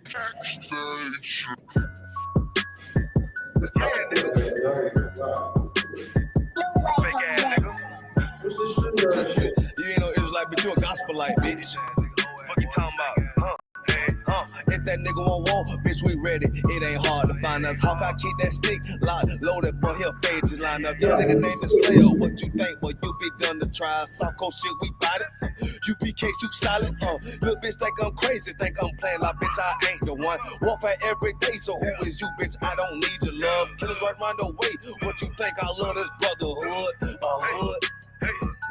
You ain't no Israelite, but you a gospelite, bitch. What you talking about? If that nigga won't walk, bitch, we ready. It ain't hard to find us. How can I keep that stick locked, loaded, but he'll fade you line up. Your nigga name is Slayer. What you think? Well, you be done to try. South Coast shit, we bought it. U.P.K, you solid. Little bitch think I'm crazy, think I'm playing like bitch, I ain't the one. Walk for every day, so who is you, bitch? I don't need your love. Killers right round the way. What you think? I love this brotherhood, a hood.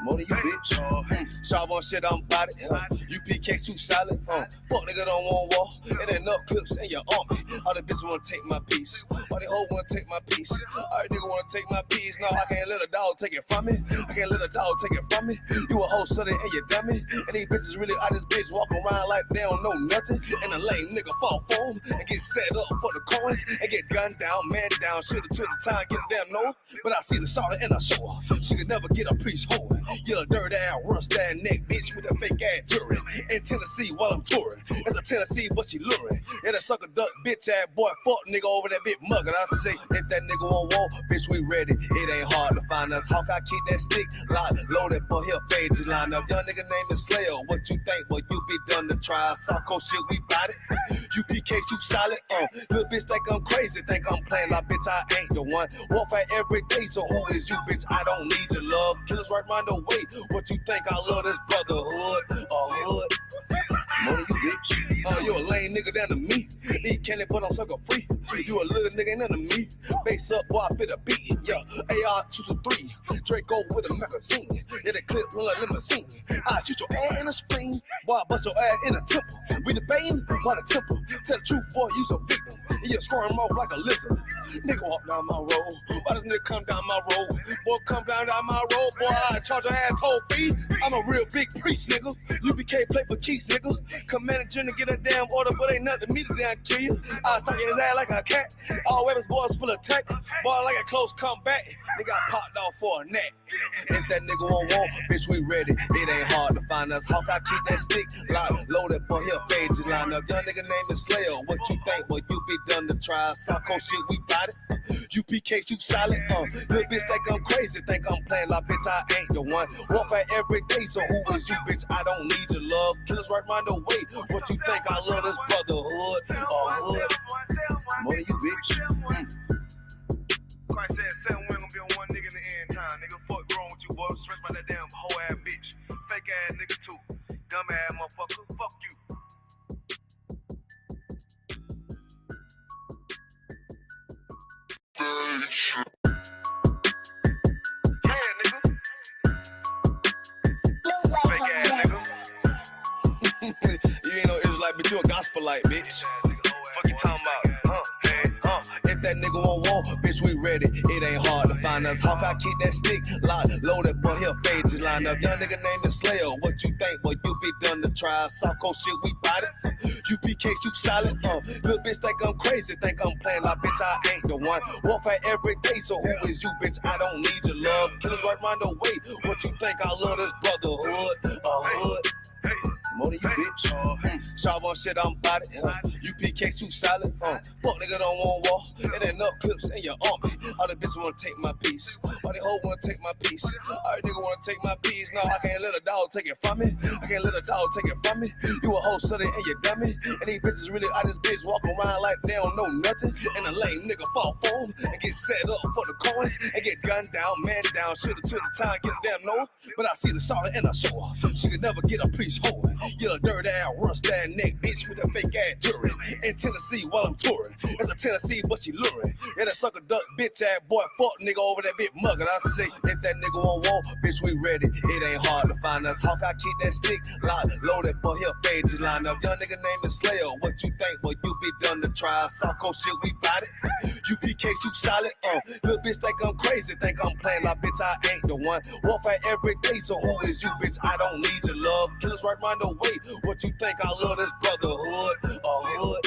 More than you, bitch. Sharp on shit, I'm bout it. U.P.K too solid. Fuck nigga don't want war. It ain't enough clips in your army. All the bitches wanna take my piece. All the hoes wanna take my piece. All the nigga wanna take my piece. No, I can't let a dog take it from me. I can't let a dog take it from me. You a hoe study and you dummy. And these bitches really out this bitch walking around like they don't know nothing. And the lame nigga fall for them and get set up for the coins and get gunned down, man down. Should've took the time, get a damn no. But I see the shorty and I show her. She could never get a priest home. You a dirt ass, rust ass neck bitch with a fake ass jury. In Tennessee while I'm touring. It's a Tennessee, but she luring. And a sucker duck bitch ass boy, fuck nigga over that bitch muggin'. I say, if that nigga won't walk, bitch, we ready. It ain't hard to find us. How can I keep that stick locked, loaded, but he'll fade you line up. Young nigga name is Slayer. What you think? Well, you be done to try. South Coast shit, we bout it. U.P.K too solid. Little bitch think I'm crazy, think I'm playing like bitch, I ain't the one. Walk for every day, so who is you, bitch? I don't need your love. Killers right round the way. What you think? I love this brotherhood, a hood. More than you, bitch. You a lame nigga down to me. Eat candy, but I'm sucker free. You a little nigga, ain't nothing to me. Base up, boy, I fit a beat. Yeah, AR-223. Draco with a magazine. Yeah, the clip run like limousine. I shoot your ass in the spring. Boy, I bust your ass in the temple. We debating by the temple. Tell the truth, boy, you's a victim. And you scoring them off like a lizard. Nigga walk down my road. Why does nigga come down my road? Boy, come down my road. Boy, I charge your ass toll fee. I'm a real big priest, nigga. U.P.K play for keys, nigga. Commander General get a damn order, but ain't nothing to me to damn kill you. I stuck in his ass like a cat. All weapons, boys full of tech. Boy, like a close comeback. Nigga got popped off for a neck. If that nigga won't walk, bitch, we ready. It ain't hard to find us. How can I keep that stick locked, loaded, but he'll fade you line up. Young nigga name is Slayer. What you think? Well, you be done to try. South Coast shit, we bout it. U.P.K too solid. Little bitch think I'm crazy, think I'm playing like bitch, I ain't the one. Walk for every day, so who is you, bitch? I don't need your love. Killers right round the way. What you think? I love this brotherhood, a hood. More than you, bitch. Christ said 7 women gonna be on one nigga in the end time. Nigga, fuck wrong with you, boy. Stressed by that damn hoe ass bitch. Fake ass nigga too. Dumb ass motherfucker. Fuck you. Yeah, nigga. Fake ass nigga. You ain't no Israelite, but you a gospelite, bitch. Fuck you talking about? If that nigga won't walk, bitch, we ready. It ain't hard to find us. How can I keep that stick locked, loaded, but he'll fade you line up. Young nigga name is Slayer. What you think? Well, you be done to try. South Coast shit, we bout it. U.P.K too solid. Little bitch think I'm crazy, think I'm playing like bitch, I ain't the one. Walk for every day, so who is you, bitch? I don't need your love. Killers right round the way. What you think? I love this brotherhood, a hood. More than you, bitch. Sharp on shit, I'm bout it. U.P.K too solid. Fuck nigga don't want war. It ain't enough clips in your army. All the bitches wanna take my piece. All the hoes wanna take my piece. All the nigga wanna take my piece. No, I can't let a dog take it from me. I can't let a dog take it from me. You a hoe study and you dummy. And these bitches really out this bitch walking around like they don't know nothing. And the lame nigga fall for them and get set up for the coins and get gunned down, man down. Should've took the time, get a damn no. But I see the shorty and I show her. She could never get a priest home. You a dirt ass, rust ass neck bitch with a fake ass jury. In Tennessee while I'm touring. It's a Tennessee, but she luring. And a sucker duck bitch ass boy, fuck nigga over that bitch muggin'. I say, if that nigga won't walk, bitch, we ready. It ain't hard to find us. How can I keep that stick locked, loaded, but he'll fade you line up. Young nigga name is Slayer. What you think? Well, you be done to try. South Coast shit, we bout it. U.P.K too solid. Little bitch think I'm crazy, think I'm playing like bitch, I ain't the one. Walk for every day, so who is you, bitch? I don't need your love. Killers right round the way. What you think? I love this brotherhood, a hood.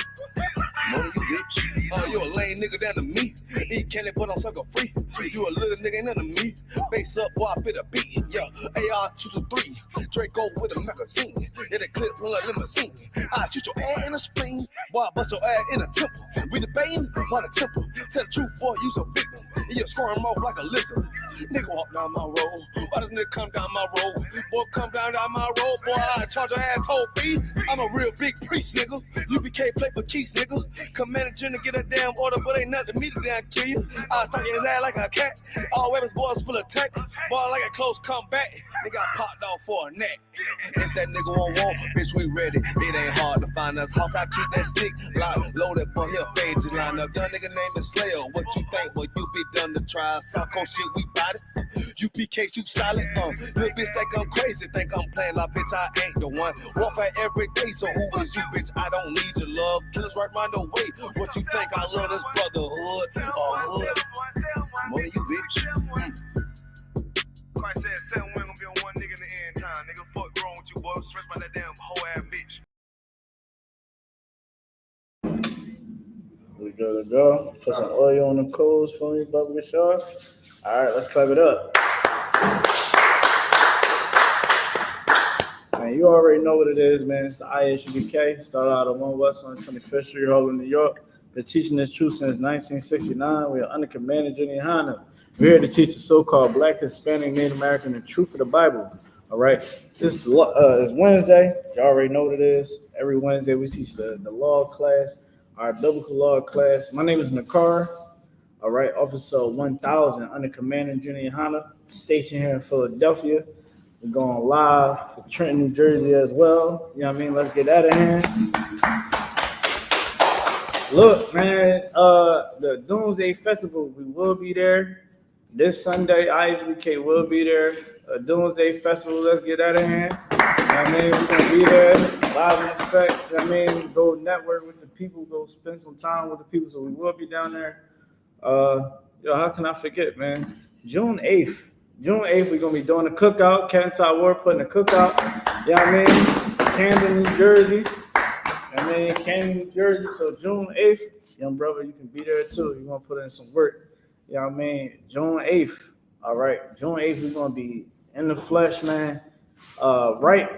More than you, bitch. Oh, you a lame nigga down to me. Eat candy, but I'm sucker free. You a little nigga, ain't nothing to me. Base up, boy, I fit a beat. Yeah, AR-223. Draco with a magazine. Yeah, that clip run like limousine. I shoot your ass in the spleen. Boy, I bust your ass in a temple. We debating by the temple. Tell the truth, boy, you's a victim. And you're scoring off like a lizard. Nigga walk down my road. Why does nigga come down my road? Boy, come down my road. Boy, I charge your ass toll fee. I'm a real big priest, nigga. U.P.K play for keys, nigga. Commanding to get a damn order, but ain't nothing to me to damn kill you. I stuck in his ass like a cat. All weapons, boys full of tech. Boy, like a close combat. Nigga, I popped off for a neck. If that nigga won't walk, bitch, we ready. It ain't hard to find us. Hawk, I keep that stick locked, loaded, boy, he'll fade you line up. Young nigga named is Slayer. What you think, boy, you be done to try. South Coast shit, we bout it. U.P.K shoot solid. Little bitch think I'm crazy, think I'm playing like bitch, I ain't the one. Walk out every day, so who is you, bitch? I don't need your love. Killers right round the way. What you think? I love this brotherhood or hood? More than you, bitch. Christ said, 7 we gonna be on one nigga in the end time. Nigga, fuck wrong with you, boy. Stressed by that damn whole ass bitch. We good to go. Put some oil on the coals for me, Bubba Shaw. All right, let's clap it up. Man, you already know what it is, man. It's the I.S.U.P.K. Started out of 1 West on 25th Street, Harlem, New York. Been teaching this truth since 1969. We are under command of GEN.YAHANNA. We're here to teach the so-called Black, Hispanic, Native American the truth of the Bible. All right, it's Wednesday. You already know what it is. Every Wednesday we teach the law class, our biblical law class. My name is Nakar. All right, Officer 1000 under command of GEN.YAHANNA, stationed here in Philadelphia. We're going live for Trenton, New Jersey as well. You know what I mean? Let's get out of here. Look, man, the Doomsday Festival, we will be there. This Sunday, I.S.U.K will be there. Doomsday Festival, let's get out of here. You know what I mean? We're going to be there, live in effect. You know what I mean? Go network with the people, go spend some time with the people. So we will be down there. How can I forget, man? June 8th, we're going to be doing a cookout. Kentai Ward putting a cookout. You know what I mean? Camden, New Jersey. Camden, New Jersey. So June 8th, young brother, you can be there too. You're going to put in some work. You know what I mean? June 8th. All right. June 8th, we're going to be in the flesh, man. Right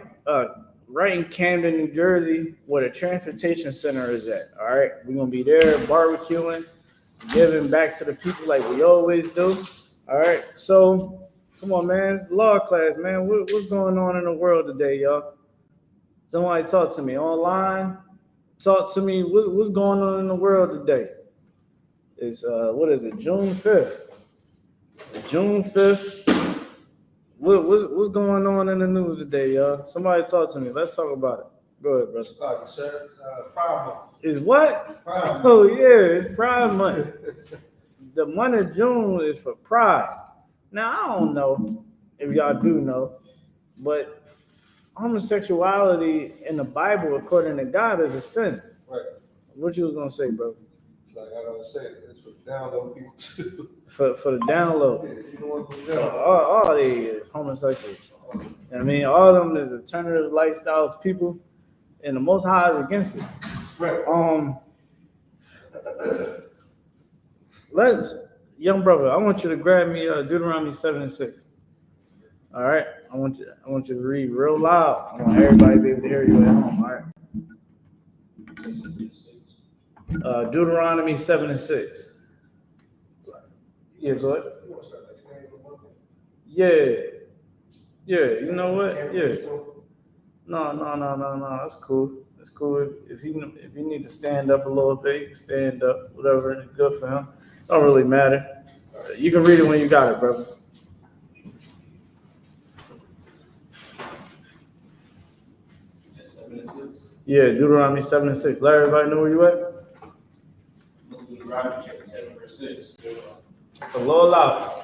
in Camden, New Jersey, where the transportation center is at. All right. We're going to be there barbecuing, giving back to the people like we always do. All right. So, come on, man. It's law class, man. What's going on in the world today, y'all? Somebody talk to me online. Talk to me. What's going on in the world today? It's what is it? June 5th. June 5th. What's going on in the news today, y'all? Somebody talk to me. Let's talk about it. Go ahead, brother. Start, sir. It's Pride Month. Is what? Pride Month. Oh yeah, it's Pride Month. The month of June is for Pride. Now I don't know if y'all do know, but homosexuality in the Bible, according to God, is a sin. Right. What you was gonna say, bro? It's like I don't say it. It's for download people too. For the download. Yeah, you know what for download. All they is homosexuals. You know what I mean, all of them is alternative lifestyles people, and the Most High is against it. Right. Young brother, I want you to grab me Deuteronomy 7:6. All right, I want you to read real loud. I want everybody to be able to hear you at home. All right. Deuteronomy 7:6. Yeah, go ahead. Yeah. You know what? Yeah. No. That's cool. It's cool. If you need to stand up a little bit, you can stand up. Whatever, it's good for him. Don't really matter. You can read it when you got it, brother. Yeah, Deuteronomy 7:6. Let everybody know where you at. Deuteronomy chapter 7, verse 6. A little loud.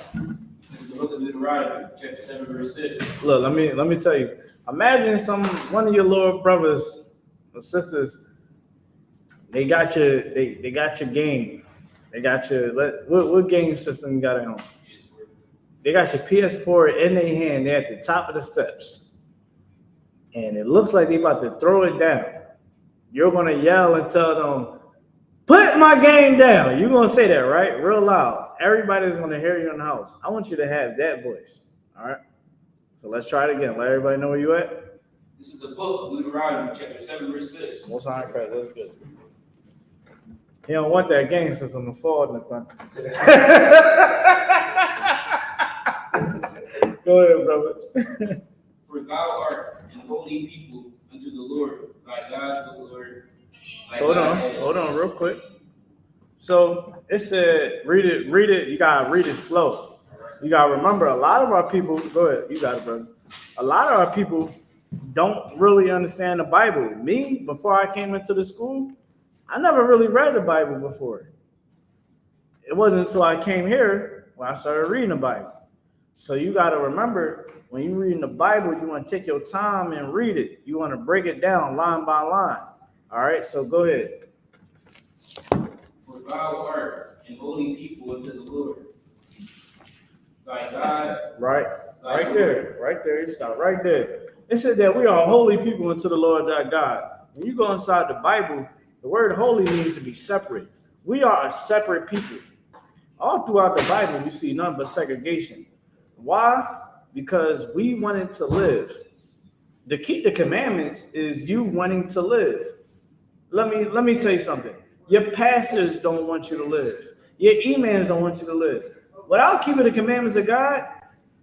This is the book of Deuteronomy chapter 7, verse 6. Look, let me tell you. Imagine one of your little brothers or sisters. They got your game. They got your what game system you got at home? They got your PS4 in their hand. They're at the top of the steps, and it looks like they about to throw it down. You're gonna yell and tell them, Put my game down. You're going to say that, right? Real loud. Everybody's going to hear you in the house. I want you to have that voice. All right? So let's try it again. Let everybody know where you at. This is the book of Deuteronomy, chapter 7, verse 6. Most high Christ. That's good. He don't want that game system to fall in the thing. Go ahead, brother. For thou art an holy people unto the Lord, thy God, the Lord. Hold on, real quick. So it said, read it. You gotta read it slow. You gotta remember, a lot of our people. Go ahead, you got it, brother. A lot of our people don't really understand the Bible. Me, before I came into the school, I never really read the Bible before. It wasn't until I came here when I started reading the Bible. So you got to remember, when you're reading the Bible, you want to take your time and read it. You want to break it down line by line. All right, so go ahead. For thou art an holy people unto the Lord, thy God. Right there. You stop right there. It said that we are holy people unto the Lord thy God. When you go inside the Bible, the word holy means to be separate. We are a separate people. All throughout the Bible, we see none but segregation. Why? Because we wanted to live. To keep the commandments is you wanting to live. Let me tell you something. Your pastors don't want you to live. Your imams don't want you to live. Without keeping the commandments of God,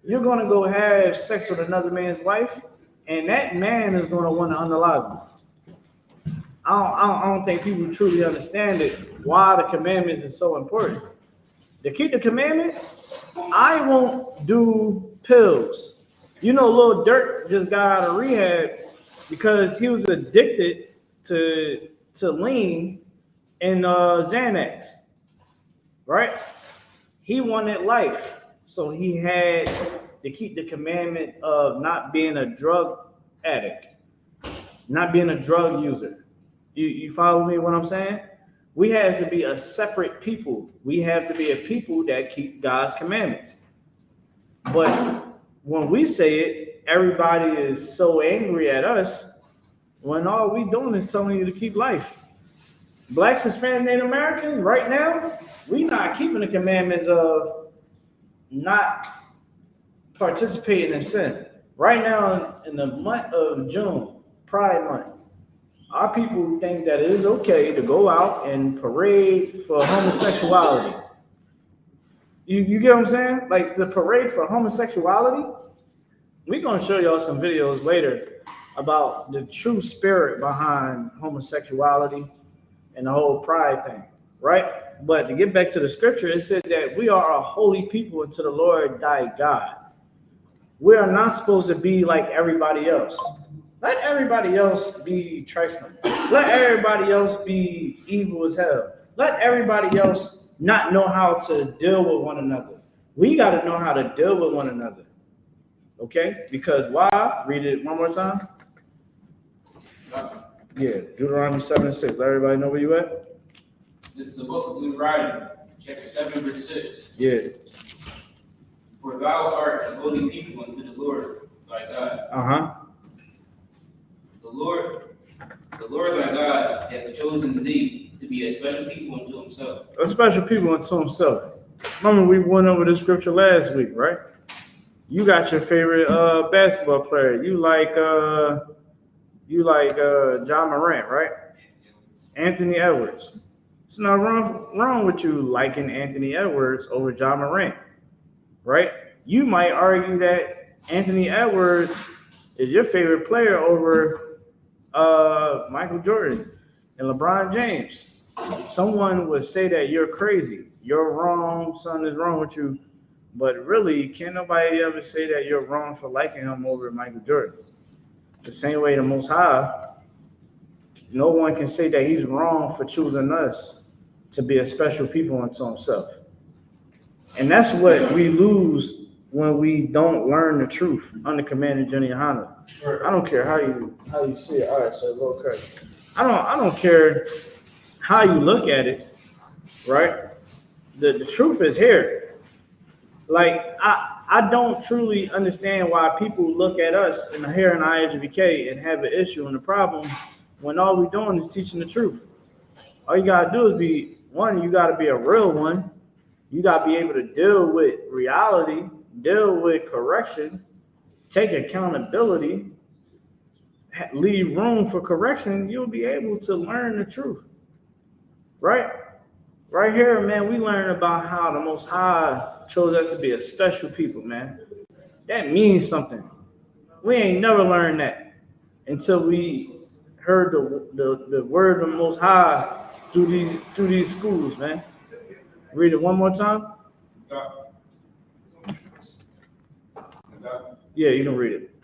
you're going to go have sex with another man's wife, and that man is going to want to unalive you. I don't think people truly understand it, why the commandments is so important. To keep the commandments, I won't do pills. You know, Lil Durk just got out of rehab because he was addicted to lean and Xanax, right? He wanted life, so he had to keep the commandment of not being a drug addict, not being a drug user. You follow me what I'm saying? We have to be a separate people. We have to be a people that keep God's commandments. But when we say it, everybody is so angry at us when all we doing is telling you to keep life. Blacks, Hispanic, Native Americans, right now, we not keeping the commandments of not participating in sin. Right now, in the month of June, Pride Month, our people think that it is okay to go out and parade for homosexuality. You get what I'm saying? Like the parade for homosexuality. We're going to show y'all some videos later about the true spirit behind homosexuality and the whole pride thing, right? But to get back to the scripture, it said that we are a holy people unto the Lord thy God. We are not supposed to be like everybody else. Let everybody else be trifling. Let everybody else be evil as hell. Let everybody else not know how to deal with one another. We got to know how to deal with one another. Okay? Because why? Read it one more time. Yeah, Deuteronomy 7:6. Let everybody know where you at. This is the book of Deuteronomy, chapter 7, verse 6. Yeah. For thou art a holy people unto the Lord thy God. The Lord thy God hath chosen thee to be a special people unto himself. A special people unto himself. Remember, we went over this scripture last week, right? You got your favorite basketball player. You like John Morant, right? Anthony Edwards. It's not wrong with you liking Anthony Edwards over John Morant, right? You might argue that Anthony Edwards is your favorite player over Michael Jordan and LeBron James. Someone would say that you're crazy. You're wrong. Something is wrong with you. But really, can't nobody ever say that you're wrong for liking him over Michael Jordan. The same way the Most High, no one can say that he's wrong for choosing us to be a special people unto himself. And that's what we lose when we don't learn the truth under command of GEN.YAHANNA. I don't care how you see it. All right, so Lord Christ. I don't care how you look at it, right? The truth is here. Like I don't truly understand why people look at us here in I.S.U.P.K and have an issue and a problem when all we're doing is teaching the truth. All you gotta do is be one. You gotta be a real one. You gotta be able to deal with reality, deal with correction, take accountability, leave room for correction. You'll be able to learn the truth, right? Right here, man, we learn about how the Most High chose us to be a special people, man. That means something. We ain't never learned that until we heard the word of the Most High through these schools, man. Read it one more time. Yeah, you can read it.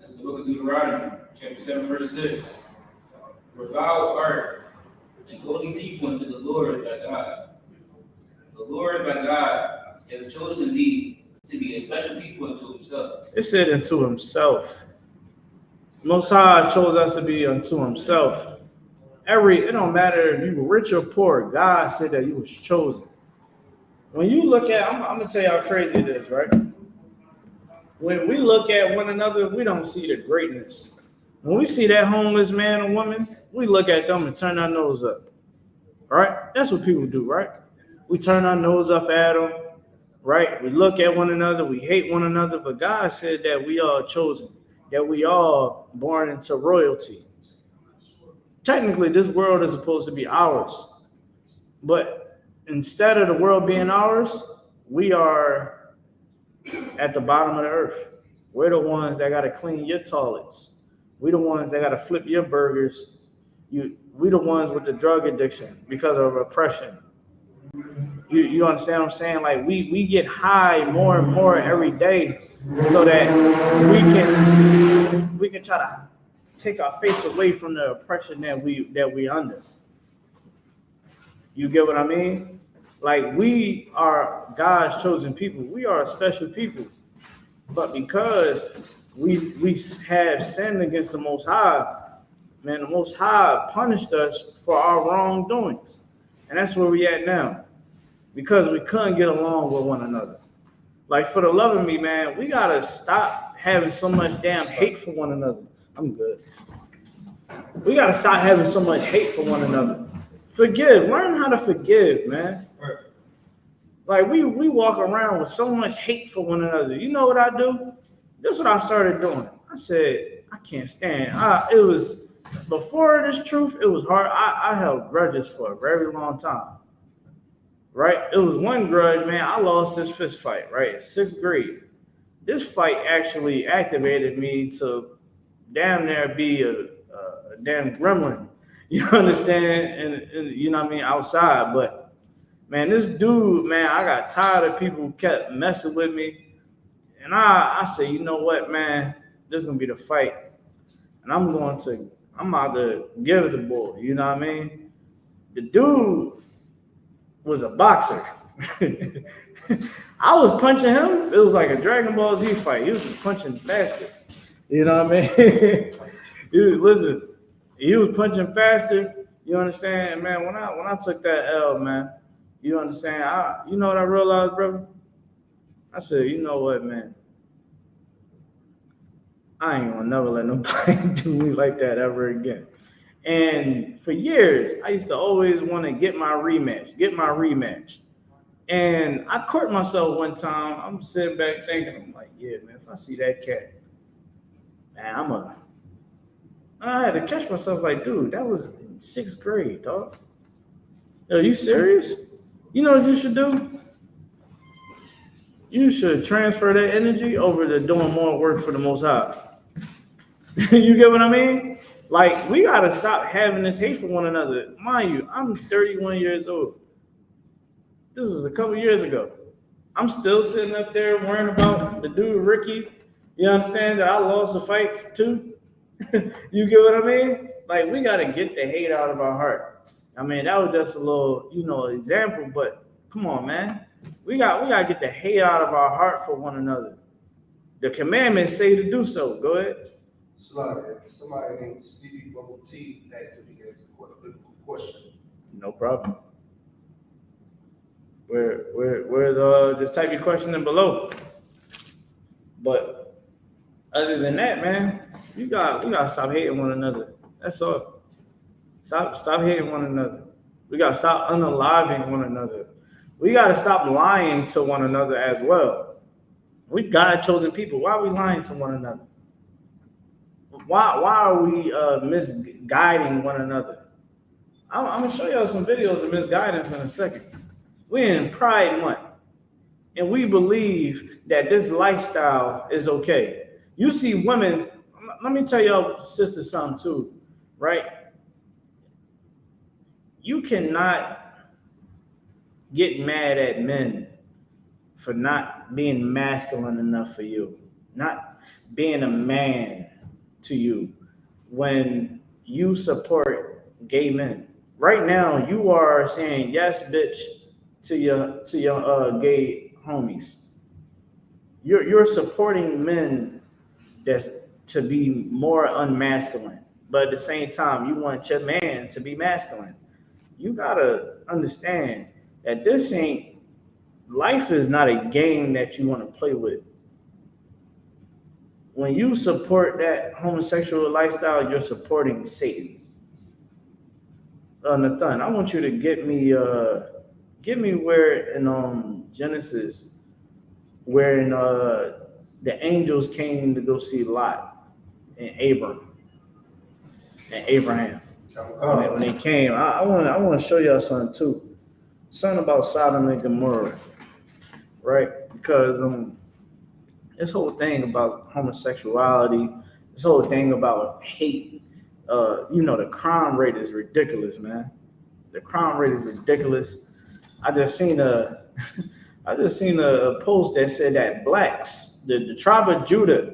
This is the book of Deuteronomy, chapter 7, verse 6. For thou art an holy people unto the Lord thy God. The Lord thy God hath chosen thee to be a special people unto himself. It said unto himself. Most High chose us to be unto himself. It don't matter if you were rich or poor, God said that you was chosen. When you look at, I'm gonna tell you how crazy it is, right? When we look at one another, we don't see the greatness. When we see that homeless man or woman, we look at them and turn our nose up, right? That's what people do, right? We turn our nose up at them, right? We look at one another, we hate one another, but God said that we are chosen, that we are born into royalty. Technically, this world is supposed to be ours, but instead of the world being ours, we are at the bottom of the earth. We're the ones that got to clean your toilets. We the ones that got to flip your burgers. We the ones with the drug addiction because of oppression. You understand what I'm saying? Like we get high more and more every day so that we can try to take our face away from the oppression that we under. You get what I mean? Like we are God's chosen people. We are a special people. But because we have sinned against the Most High, man, the Most High punished us for our wrongdoings. And that's where we at now. Because we couldn't get along with one another. Like for the love of me, man, we gotta stop having so much damn hate for one another. I'm good. We gotta stop having so much hate for one another. Forgive. Learn how to forgive, man. Like we walk around with so much hate for one another. You know what I do? This is what I started doing. I said, I can't stand. It was before this truth, it was hard. I held grudges for a very long time. Right? It was one grudge, man. I lost this fist fight, right? In 6th grade. This fight actually activated me to damn near be a damn gremlin. You understand? And you know what I mean? Outside. But man, this dude, man, I got tired of people who kept messing with me. And I said, you know what, man? This is gonna be the fight. And I'm about to give it the boy, you know what I mean? The dude was a boxer. I was punching him. It was like a Dragon Ball Z fight. He was punching faster. You know what I mean? He was punching faster. You understand, man? When I took that L, man, you understand? You know what I realized, brother? I said, you know what, man? I ain't gonna never let nobody do me like that ever again. And for years, I used to always want to get my rematch. And I caught myself one time. I'm sitting back thinking, I'm like, yeah, man, if I see that cat, man, I had to catch myself like, dude, that was in 6th grade, dog. Are you serious? You know what you should do? You should transfer that energy over to doing more work for the Most High. You get what I mean? Like, we got to stop having this hate for one another. Mind you, I'm 31 years old. This is a couple years ago. I'm still sitting up there worrying about the dude, Ricky. You understand that I lost a fight too? You get what I mean? Like, we got to get the hate out of our heart. I mean, that was just a little, example, but come on, man. We got to get the hate out of our heart for one another. The commandments say to do so. Go ahead. Somebody named Stevie Bubble T asked if he has a biblical question. No problem. Just type your question in below. But other than that, man, we gotta stop hating one another. That's all. Stop hating one another. We gotta stop unaliving one another. We gotta stop lying to one another as well. We God chosen people. Why are we lying to one another? Why are we misguiding one another? I'm gonna show y'all some videos of misguidance in a second. We're in Pride Month, and we believe that this lifestyle is okay. You see women. Let me tell y'all sisters something too, right? You cannot get mad at men for not being masculine enough for you, not being a man to you when you support gay men. Right now, you are saying yes, bitch, to your gay homies. You're supporting men that's to be more unmasculine, but at the same time, you want your man to be masculine. You gotta understand that this ain't life is not a game that you want to play with. When you support that homosexual lifestyle, you're supporting Satan. Nathan, I want you to get me where in Genesis, where in the angels came to go see Lot and Abraham. When they came, I want to show y'all something too, something about Sodom and Gomorrah, right? Because this whole thing about homosexuality, this whole thing about hate, the crime rate is ridiculous, man. The crime rate is ridiculous. I just seen a post that said that blacks, the tribe of Judah,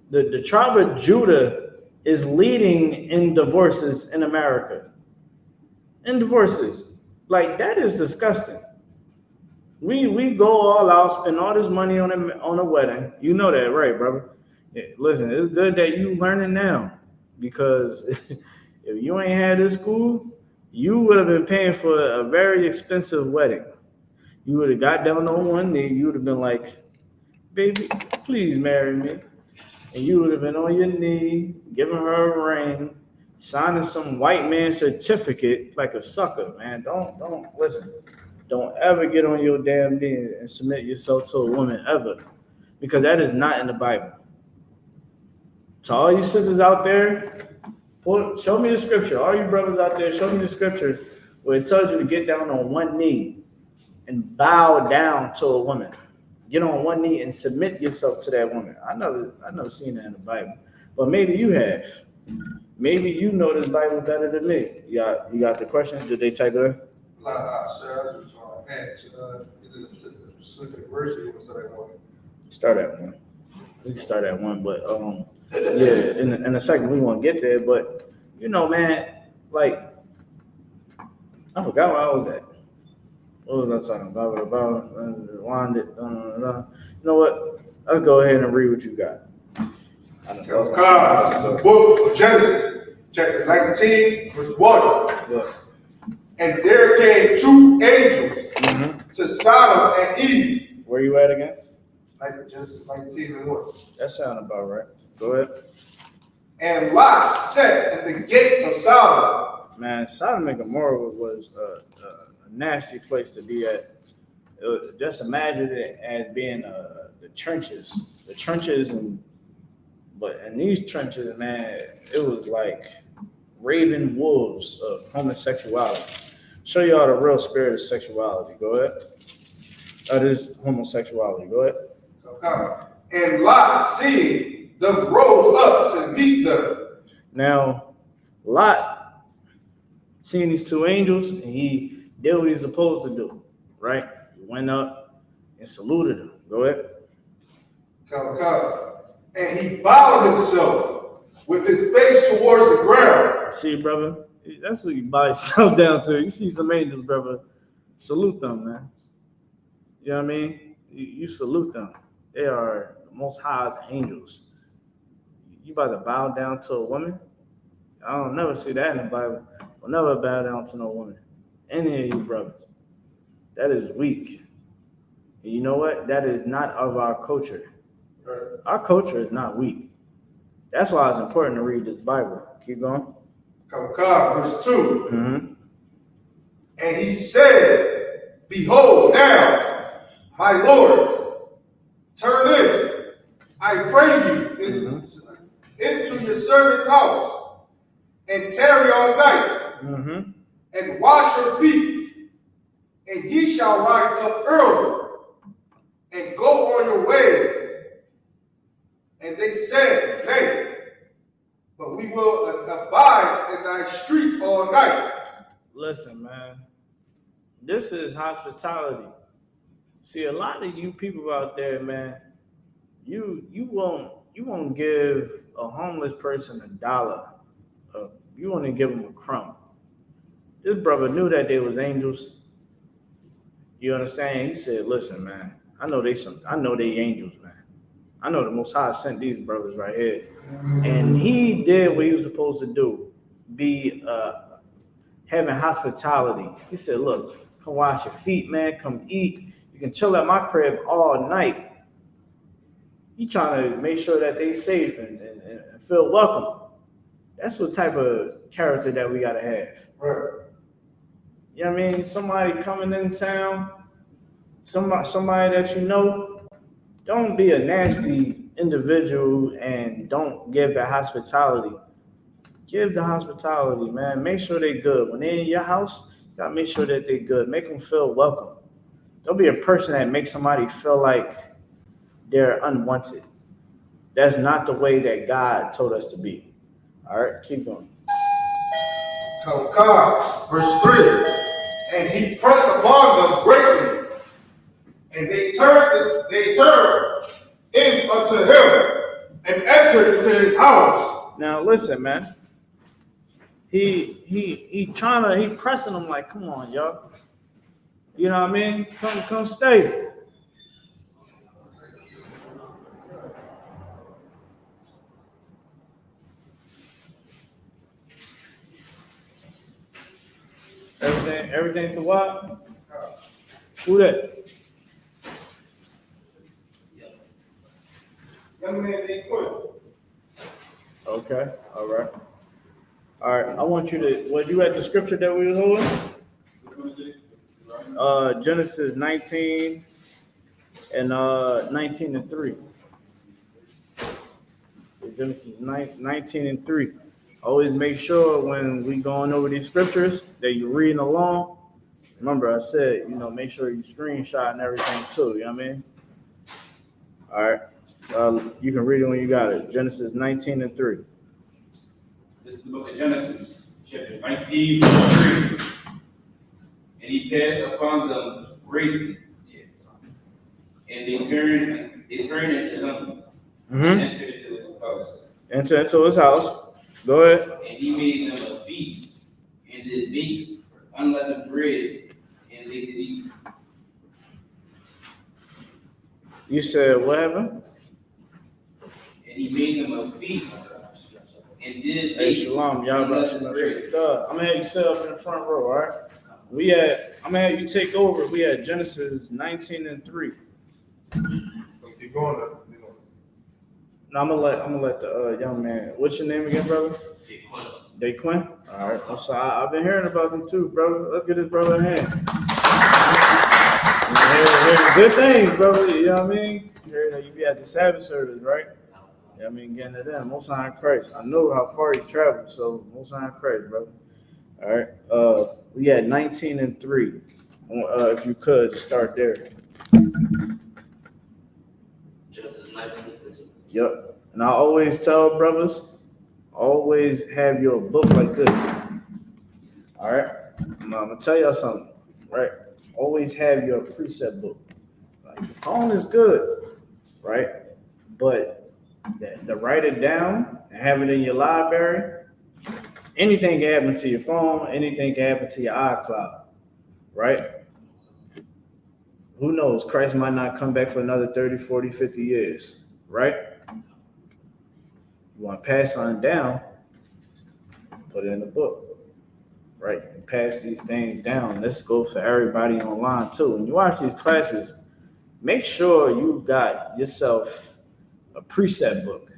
the tribe of Judah is leading in divorces in America. In divorces. Like, that is disgusting. We go all out, spend all this money on a wedding. You know that, right, brother? Yeah, listen, it's good that you learning now, because if you ain't had this school, you would have been paying for a very expensive wedding. You would have got down on one knee. You would have been like, baby, please marry me. And you would have been on your knee, giving her a ring, signing some white man certificate like a sucker, man. Don't listen. Don't ever get on your damn knee and submit yourself to a woman ever, because that is not in the Bible. To all you sisters out there, show me the scripture. All you brothers out there, show me the scripture where it tells you to get down on one knee and bow down to a woman. Get on one knee and submit yourself to that woman. I never seen that in the Bible, but maybe you have. Maybe you know this Bible better than me. You got the question? Did they type it in? Sir, I just want to ask, is it a specific verse you want to say one? Start at one. We can start at one, but yeah, in a second we want to get there. But man, like, I forgot where I was at. What was I talking about? You know what? Let's go ahead and read what you got. The book of Genesis, chapter 19, verse 1. Yeah. And there came two angels to Sodom and Eve. Where you at again? Like Genesis 19 and 1. That sounds about right. Go ahead. And Lot sat at the gate of Sodom. Man, Sodom and Gomorrah was a nasty place to be at. Just imagine it as being the trenches. The trenches, and these trenches, man, it was like raven wolves of homosexuality. Show y'all the real spirit of sexuality. Go ahead. That is homosexuality. Go ahead. Okay. And Lot, seeing them, rose up to meet them. Now, Lot seeing these two angels, and he did what he's supposed to do, right? He went up and saluted them. Go ahead. Come. And he bowed himself with his face towards the ground. See, brother, that's what you bow yourself down to. You see some angels, brother, salute them, man. You know what I mean? You salute them. They are the most highest angels. You about to bow down to a woman? I don't never see that in the Bible. We'll never bow down to no woman. Any of you brothers. That is weak. And you know what? That is not of our culture. Our culture is not weak. That's why it's important to read this Bible. Keep going. verse 2. Mm-hmm. And he said, behold, now, my lords, turn in, I pray you, into your servant's house, and tarry all night, and wash your feet, and ye shall rise up early, and go on your ways. And they said, nay, but we will abide in thy streets all night. Listen, man, this is hospitality. See, a lot of you people out there, man, you won't give a homeless person $1. You want to give them a crumb. This brother knew that they was angels. You understand? He said, "Listen, man, I know they angels, man. I know the Most High sent these brothers right here." And he did what he was supposed to do, be having hospitality. He said, "Look, come wash your feet, man. Come eat. You can chill at my crib all night." He trying to make sure that they safe and feel welcome. That's what type of character that we gotta have. Right. You know what I mean? Somebody coming in town, somebody that you know, don't be a nasty individual and don't give the hospitality. Give the hospitality, man. Make sure they're good. When they're in your house, you gotta make sure that they're good. Make them feel welcome. Don't be a person that makes somebody feel like they're unwanted. That's not the way that God told us to be. All right, keep going. Verse 3. And he pressed upon them greatly, and they turned in unto him, and entered into his house. Now listen, man. He pressing them like, come on, y'all. You know what I mean? Come stay. Everything to what? Who that? Young man, they quit. Okay, all right. I want you to, was you at the scripture that we were holding? Genesis 19 and 19 and 3. Genesis 19 and 3. Always make sure when we going over these scriptures that you're reading along. Remember, I said, make sure you screenshot and everything too. You know what I mean? All right. You can read it when you got it. Genesis 19 and 3. This is the book of Genesis, chapter 19, verse 3. And he passed upon them greatly, and they turned into him, and entered into his house. Enter into his house. Go ahead. And he made them a feast, and did bake unleavened bread, and they did eat. You said what happened? And he made them a feast, and did Hey, bake shalom, y'all. unleavened bread. I'm gonna have you sit up in the front row, all right? I'm gonna have you take over. We had Genesis 19 and 3. Keep going. No, I'm gonna let the young man. What's your name again, brother? Daquin. All right. So I've been hearing about you too, brother. Let's get this brother in hand. Good things, brother. You know what I mean? You heard that you be at the Sabbath service, right? Yeah, I mean, getting it in. Most High in Christ. I know how far you traveled, so Most High in Christ, brother. All right. We had 19 and 3. If you could start there. Genesis 19 and 3. Yep. And I always tell brothers, always have your book like this. All right. I'm gonna tell y'all something, right? Always have your precept book. Like, your phone is good, right? But to write it down and have it in your library, anything can happen to your phone, anything can happen to your iCloud, right? Who knows? Christ might not come back for another 30, 40, 50 years, right? You want to pass on down, put it in the book, right? You can pass these things down. This goes for everybody online too. When you watch these classes, make sure you got yourself a precept book,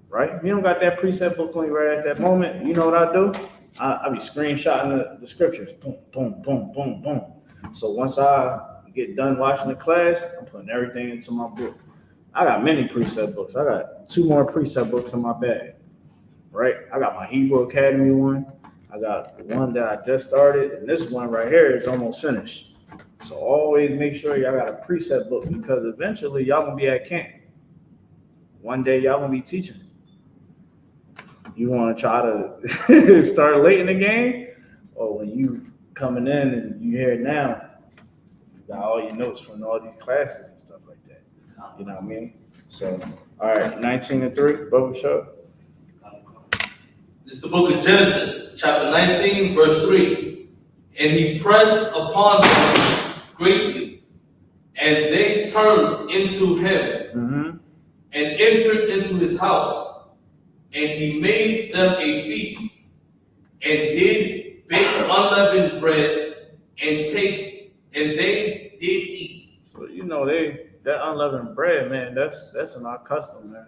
right? If you don't got that precept book on you right at that moment, you know what I do? I be screenshotting the scriptures. Boom, boom, boom, boom, boom. So once I get done watching the class, I'm putting everything into my book. I got many precept books. I got 2 more precept books in my bag, right? I got my Hebrew Academy one. I got the one that I just started, and this one right here is almost finished. So always make sure y'all got a precept book because eventually y'all gonna be at camp. One day y'all gonna be teaching. You want to try to start late in the game, or when you coming in and you hear it now, you got all your notes from all these classes and stuff like that. You know what I mean? So, all right, 19:3, Bubba Show. This is the book of Genesis, chapter 19, verse 3. And he pressed upon them greatly, and they turned into him and entered into his house. And he made them a feast, and did bake unleavened bread, and they did eat. So you know that unleavened bread, man. That's in our custom, man.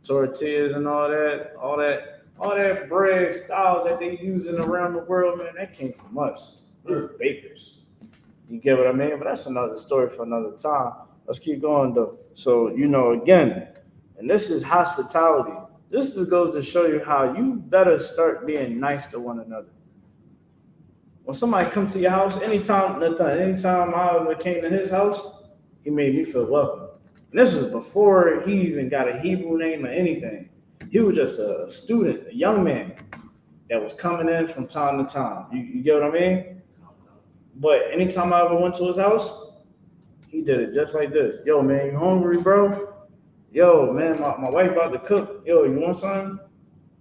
Tortillas and all that bread styles that they using around the world, man. That came from us. We're bakers. You get what I mean? But that's another story for another time. Let's keep going though. So you know, again, and this is hospitality. This just goes to show you how you better start being nice to one another. When somebody comes to your house, anytime I came to his house, he made me feel welcome. And this was before he even got a Hebrew name or anything. He was just a student, a young man that was coming in from time to time. You get what I mean? But anytime I ever went to his house, he did it just like this. Yo, man, you hungry, bro? Yo, man, my wife about to cook. Yo, you want something?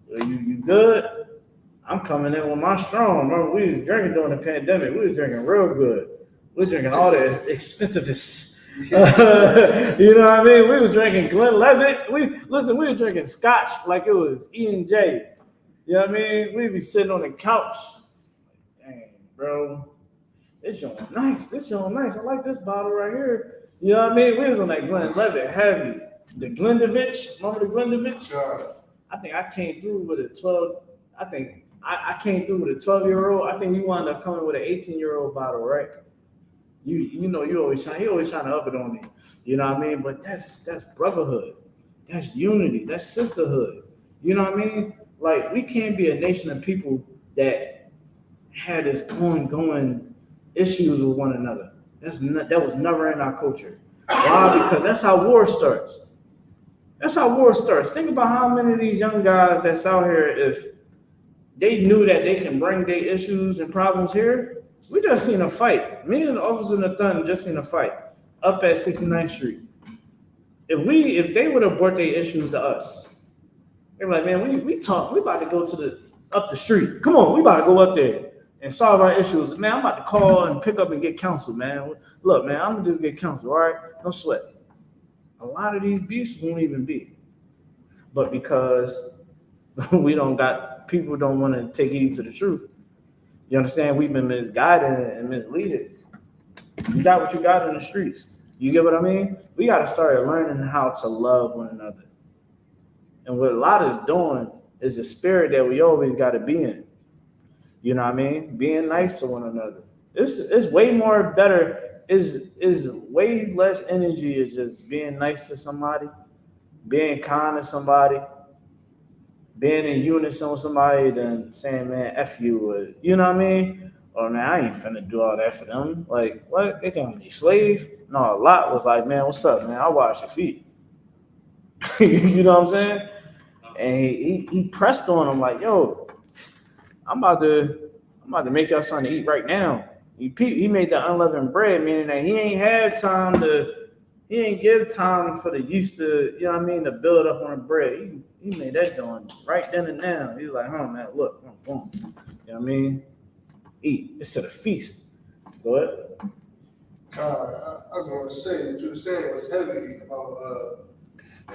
You good? I'm coming in with my strong. Remember, we was drinking during the pandemic. We was drinking real good. We was drinking all the expensivest. You know what I mean? We were drinking Glenlivet. We were drinking scotch like it was E&J. You know what I mean? We'd be sitting on the couch. Dang, bro. This joint nice. I like this bottle right here. You know what I mean? We was on that Glenlivet heavy. The Glendovich, remember the Glendovich? Sure. I think I came through with a 12. I think I came through with a 12-year-old. I think he wound up coming with an 18-year-old bottle, right? You know, he always trying to up it on me. You know what I mean? But that's brotherhood. That's unity. That's sisterhood. You know what I mean? Like, we can't be a nation of people that had this ongoing issues with one another. That was never in our culture. Why? Because that's how war starts. That's how war starts. Think about how many of these young guys that's out here, if they knew that they can bring their issues and problems here, we just seen a fight. Me and the officer in the Thunder just seen a fight up at 69th Street. If they would have brought their issues to us, they're like, man, we about to go up the street. Come on, we about to go up there and solve our issues. Man, I'm about to call and pick up and get counsel, man. Look, man, I'm gonna just get counsel, all right? No sweat. A lot of these beefs won't even be. But because people don't want to take heed to the truth. You understand? We've been misguided and misleaded. You got what you got in the streets. You get what I mean? We got to start learning how to love one another. And what a lot is doing is the spirit that we always got to be in. You know what I mean? Being nice to one another. It's way more better. Is way less energy is just being nice to somebody, being kind to somebody, being in unison with somebody than saying, man, F you, or, you know what I mean? Or, man, I ain't finna do all that for them. Like, what? They can't be slave? No, a lot was like, man, what's up, man? I'll wash your feet. You know what I'm saying? And he pressed on him like, yo, I'm about to make y'all something to eat right now. He made the unleavened bread, meaning that he ain't give time for the yeast to, you know what I mean, to build up on the bread. He made that joint right then and now. He was like, man, look, boom. You know what I mean? Eat. It's a feast. Go ahead. I was going to say, what you were saying was heavy about,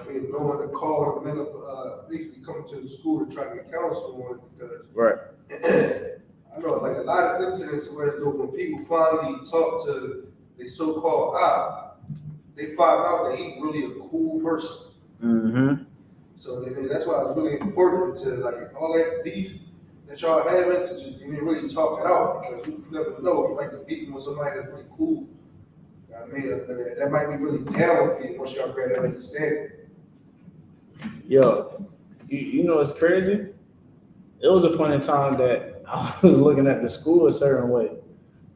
knowing the call of men of basically coming to the school to try to get counsel on it, because Right. I know, like, a lot of incidents where when people finally talk to the so-called they find out that he's really a cool person. Mm-hmm. So, I mean, that's why it's really important to, like, all that beef that y'all having to just really talk it out, because you never know, you might be beefing with somebody that's really cool. You know what I mean? That might be really down with you once y'all grab that understanding. Yo, you know what's crazy? It was a point in time that I was looking at the school a certain way.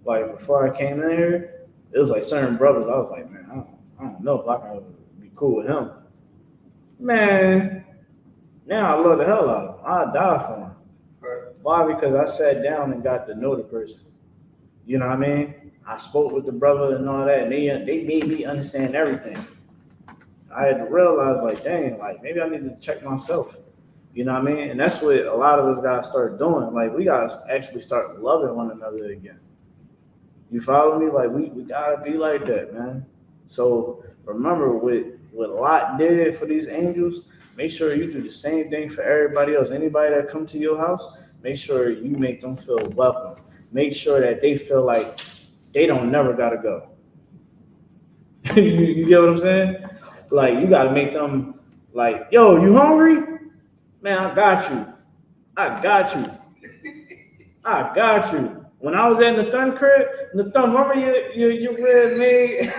Like before I came in here, it was like certain brothers. I was like, man, I don't know if I can be cool with him. Man, now I love the hell out of him. I'd die for him. Right. Why? Because I sat down and got to know the person. You know what I mean? I spoke with the brother and all that, and they made me understand everything. I had to realize, like, dang, like maybe I need to check myself. You know what I mean? And that's what a lot of us gotta start doing. Like, we gotta actually start loving one another again. You follow me? Like, we gotta be like that, man. So remember what Lot did for these angels. Make sure you do the same thing for everybody else. Anybody that come to your house, make sure you make them feel welcome. Make sure that they feel like they don't never gotta go. you get what I'm saying? Like, you gotta make them like, yo, you hungry? Man, I got you. I got you. I got you. When I was at the Thun crib, the Thun, remember your red maid?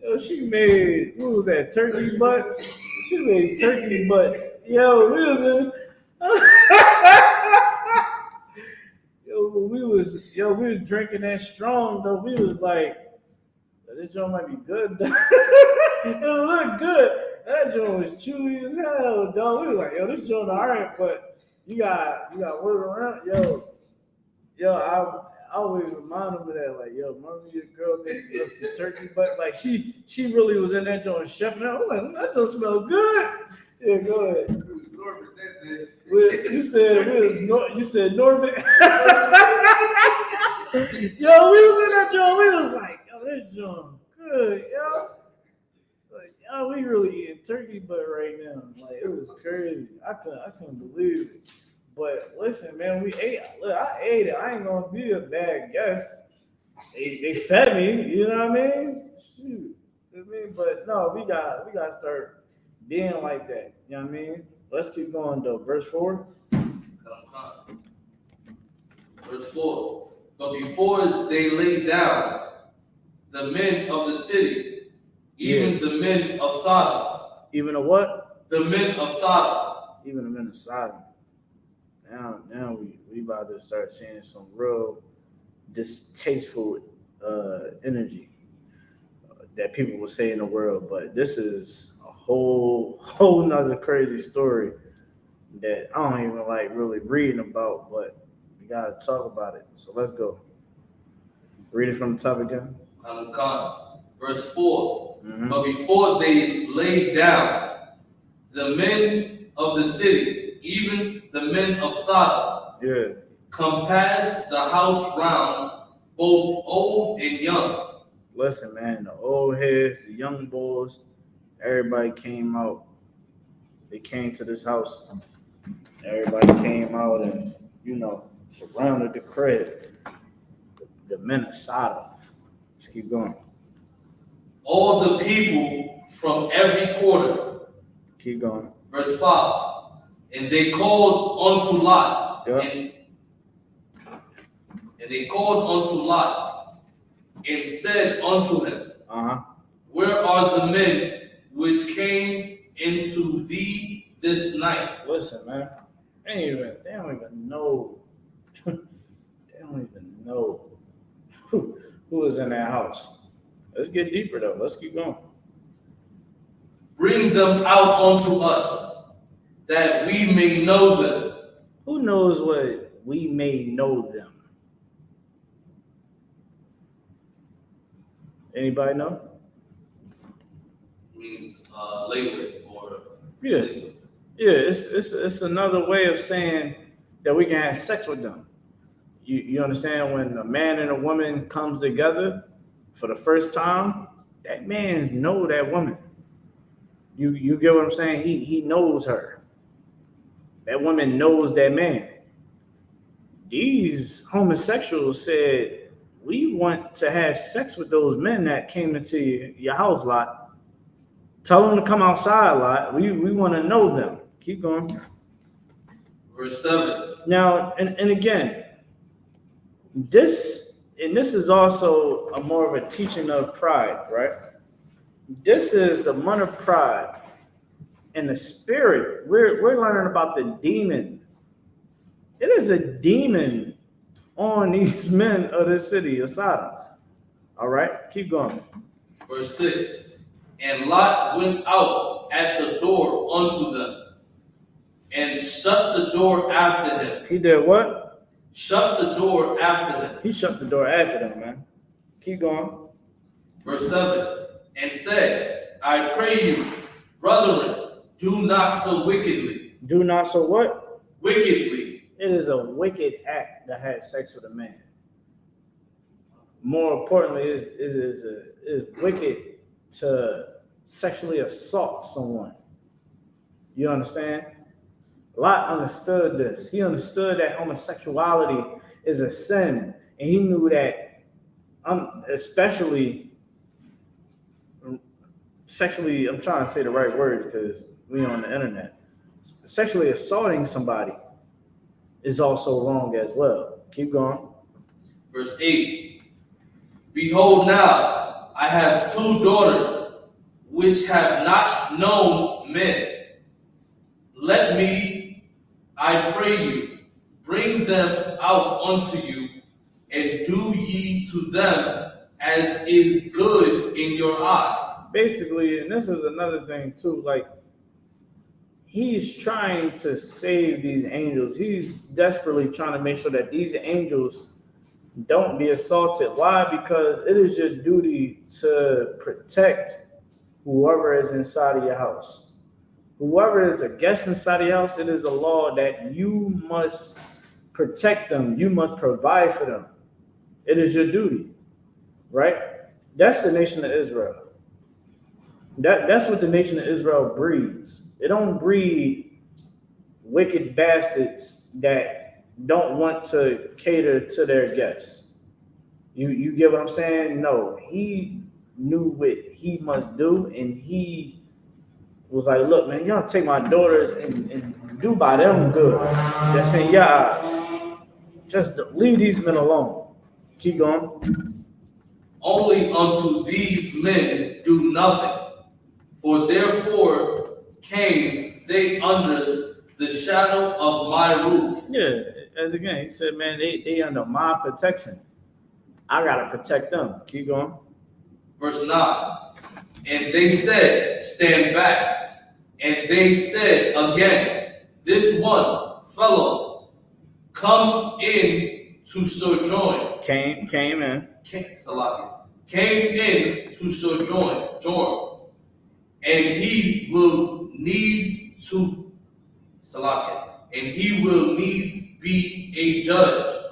Yo, she made, what was that, turkey butts? She made turkey butts. Yo, we was in, we was drinking that strong though. We was like, this joint might be good. It looked good. That joint was chewy as hell, dog. We was like, yo, this joint alright, but you got work around. Yo, I always remind them of that. Like, yo, remember your girl made us the turkey, but like she really was in that joint chefing out. I'm like, that don't smell good. Yeah, go ahead. You said Norbert. Yo, we was in that joint. We was like, yo, this joint good, yo. Like, yo, we really eating turkey butt right now. Like, it was crazy. I couldn't believe it. But listen, man, we ate. Look, I ate it. I ain't gonna be a bad guest. They fed me. You know what I mean? Shoot. You know what I mean? But no, we gotta start being like that. You know what I mean? Let's keep going though. Verse 4. Verse 4. But before they lay down, the men of the city, even the men of Sodom. Even a what? The men of Sodom. Even the men of Sodom. Now we about to start seeing some real distasteful energy that people will say in the world. But this is a whole nother crazy story that I don't even like really reading about, but we gotta talk about it. So let's go. Read it from the top again. Verse 4. Mm-hmm. But before they lay down, the men of the city, even the men of Sodom, compassed the house round, both old and young. Listen, man, the old heads, the young boys, everybody came out. They came to this house. Everybody came out and, surrounded the crib. The men of Sodom. Let's keep going. All the people from every quarter. Keep going. Verse 5. And they called unto Lot. And they called unto Lot and said unto him, Where are the men which came into thee this night? Listen, man. They don't even know. They don't even know who was in that house. Let's get deeper though. Let's keep going. Bring them out unto us, that we may know them. Who knows what we may know them? Anybody know? Means labor or Yeah, it's another way of saying that we can have sex with them. You understand, when a man and a woman comes together for the first time, that man know that woman. You get what I'm saying? He knows her. That woman knows that man. These homosexuals said, we want to have sex with those men that came into your house, Lot. Tell them to come outside a lot. We want to know them. Keep going. Verse 7. Now, and again, this is also a more of a teaching of pride, right? This is the month of pride and the spirit. We're learning about the demon. It is a demon on these men of the city of Sodom. All right, keep going. Verse 6. And Lot went out at the door unto them, and shut the door after him. He did what? Shut the door after him. He shut the door after them, man. Keep going. Verse 7. And said, I pray you, brethren, do not so wickedly. Do not so what? Wickedly. It is a wicked act to have sex with a man. More importantly, it is wicked to sexually assault someone. You understand? Lot understood this. He understood that homosexuality is a sin, and he knew that, especially sexually. I'm trying to say the right word because we on the internet. Sexually assaulting somebody is also wrong as well. Keep going. Verse 8. Behold, now I have 2 daughters which have not known men. Let me, I pray you, bring them out unto you, and do ye to them as is good in your eyes. Basically, and this is another thing too, like, he's trying to save these angels. He's desperately trying to make sure that these angels don't be assaulted. Why? Because it is your duty to protect whoever is inside of your house. Whoever is a guest inside of your house, it is a law that you must protect them. You must provide for them. It is your duty, right? That's the nation of Israel. That's what the nation of Israel breeds. It don't breed wicked bastards that don't want to cater to their guests. You get what I'm saying? No, he knew what he must do, and he was like, look, man, y'all take my daughters and do by them good. That's in your eyes. Just leave these men alone. Keep going. Only unto these men do nothing, for therefore came they under the shadow of my roof. Yeah, as again, he said, man, they under my protection. I gotta protect them. Keep going. Verse 9. And they said, stand back. And they said again, this one fellow come in to sojourn. Came in. Came in to sojourn. And he will needs to and he will needs be a judge.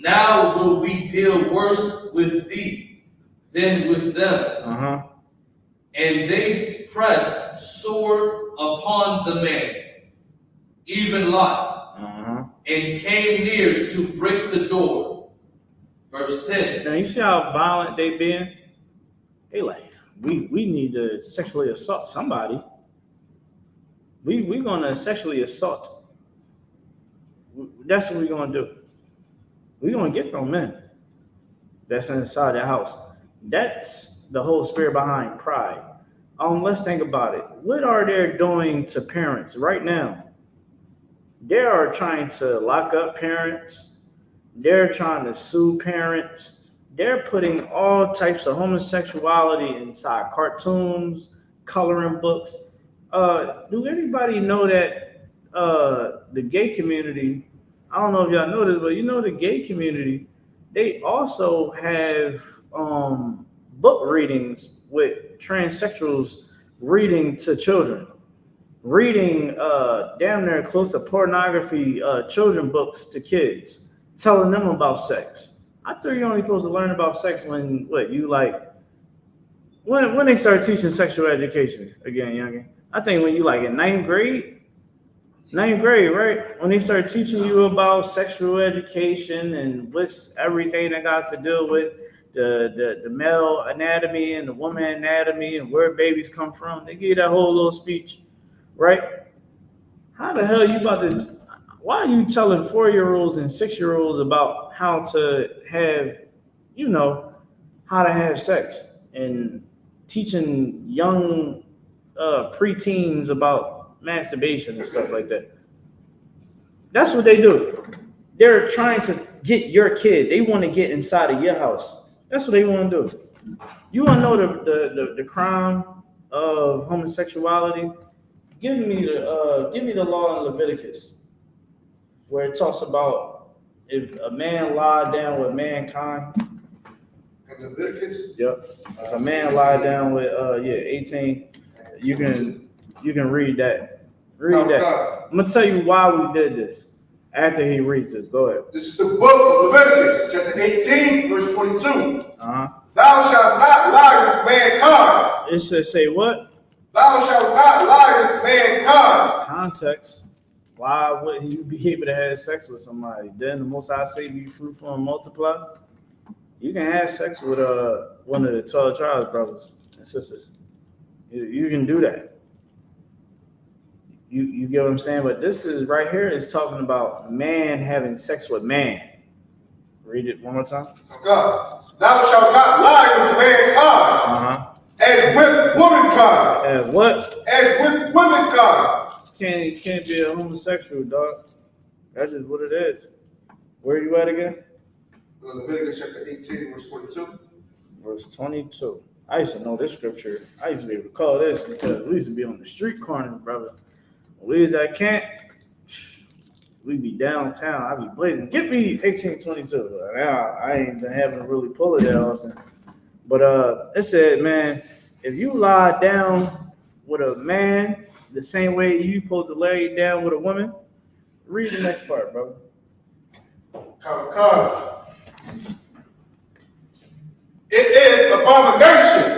Now will we deal worse with thee than with them. And they pressed sore upon the man, even Lot, and came near to break the door. Verse 10. Now you see how violent they being? They like, we need to sexually assault somebody. We're gonna sexually assault. That's what we're gonna do. We're gonna get them men that's inside the house. That's the whole spirit behind pride. Let's think about it. What are they doing to parents right now? They are trying to lock up parents. They're trying to sue parents. They're putting all types of homosexuality inside cartoons, coloring books. Do anybody know that the gay community, I don't know if y'all know this, but you know the gay community, they also have book readings with transsexuals reading to children, reading damn near close to pornography children books to kids, telling them about sex. I thought you're only supposed to learn about sex when when they start teaching sexual education again, youngin. I think when you like in ninth grade, right? When they start teaching you about sexual education and what's everything that got to do with the male anatomy and the woman anatomy and where babies come from. They give you that whole little speech, right? How the hell you about to? Why are you telling 4-year-olds and 6-year-olds about how to have, how to have sex and teaching young preteens about masturbation and stuff like that? That's what they do. They're trying to get your kid. They want to get inside of your house. That's what they want to do. You want to know the crime of homosexuality? Give me the law in Leviticus, where it talks about if a man lied down with mankind. In Leviticus? Yep. If a man lied down with 18, you can read that. Read that. I'm gonna tell you why we did this. After he reads this, go ahead. This is the book of Leviticus, chapter 18, verse 22. Uh-huh. Thou shalt not lie with mankind. It says, say what? Thou shalt not lie with mankind. Context. Why wouldn't you be able to have sex with somebody? Then the Most High say, be fruitful and multiply. You can have sex with one of the 12 tribes, brothers and sisters. You can do that. You get what I'm saying? But this is right here is talking about man having sex with man. Read it one more time. God. Thou shalt not lie with mankind. Uh-huh. As with womankind. As what? As with womankind. Can't be a homosexual, dog. That's just what it is. Where you at again? Leviticus chapter 18, verse 22. Verse 22. I used to know this scripture. I used to be able to call this because we used to be on the street corner, brother. When we was at camp, we be downtown. I be blazing. Get me 1822. Now I ain't been having to really pull it that often. But it said, man, if you lie down with a man the same way you supposed to lay down with a woman, read the next part, brother. It is abomination.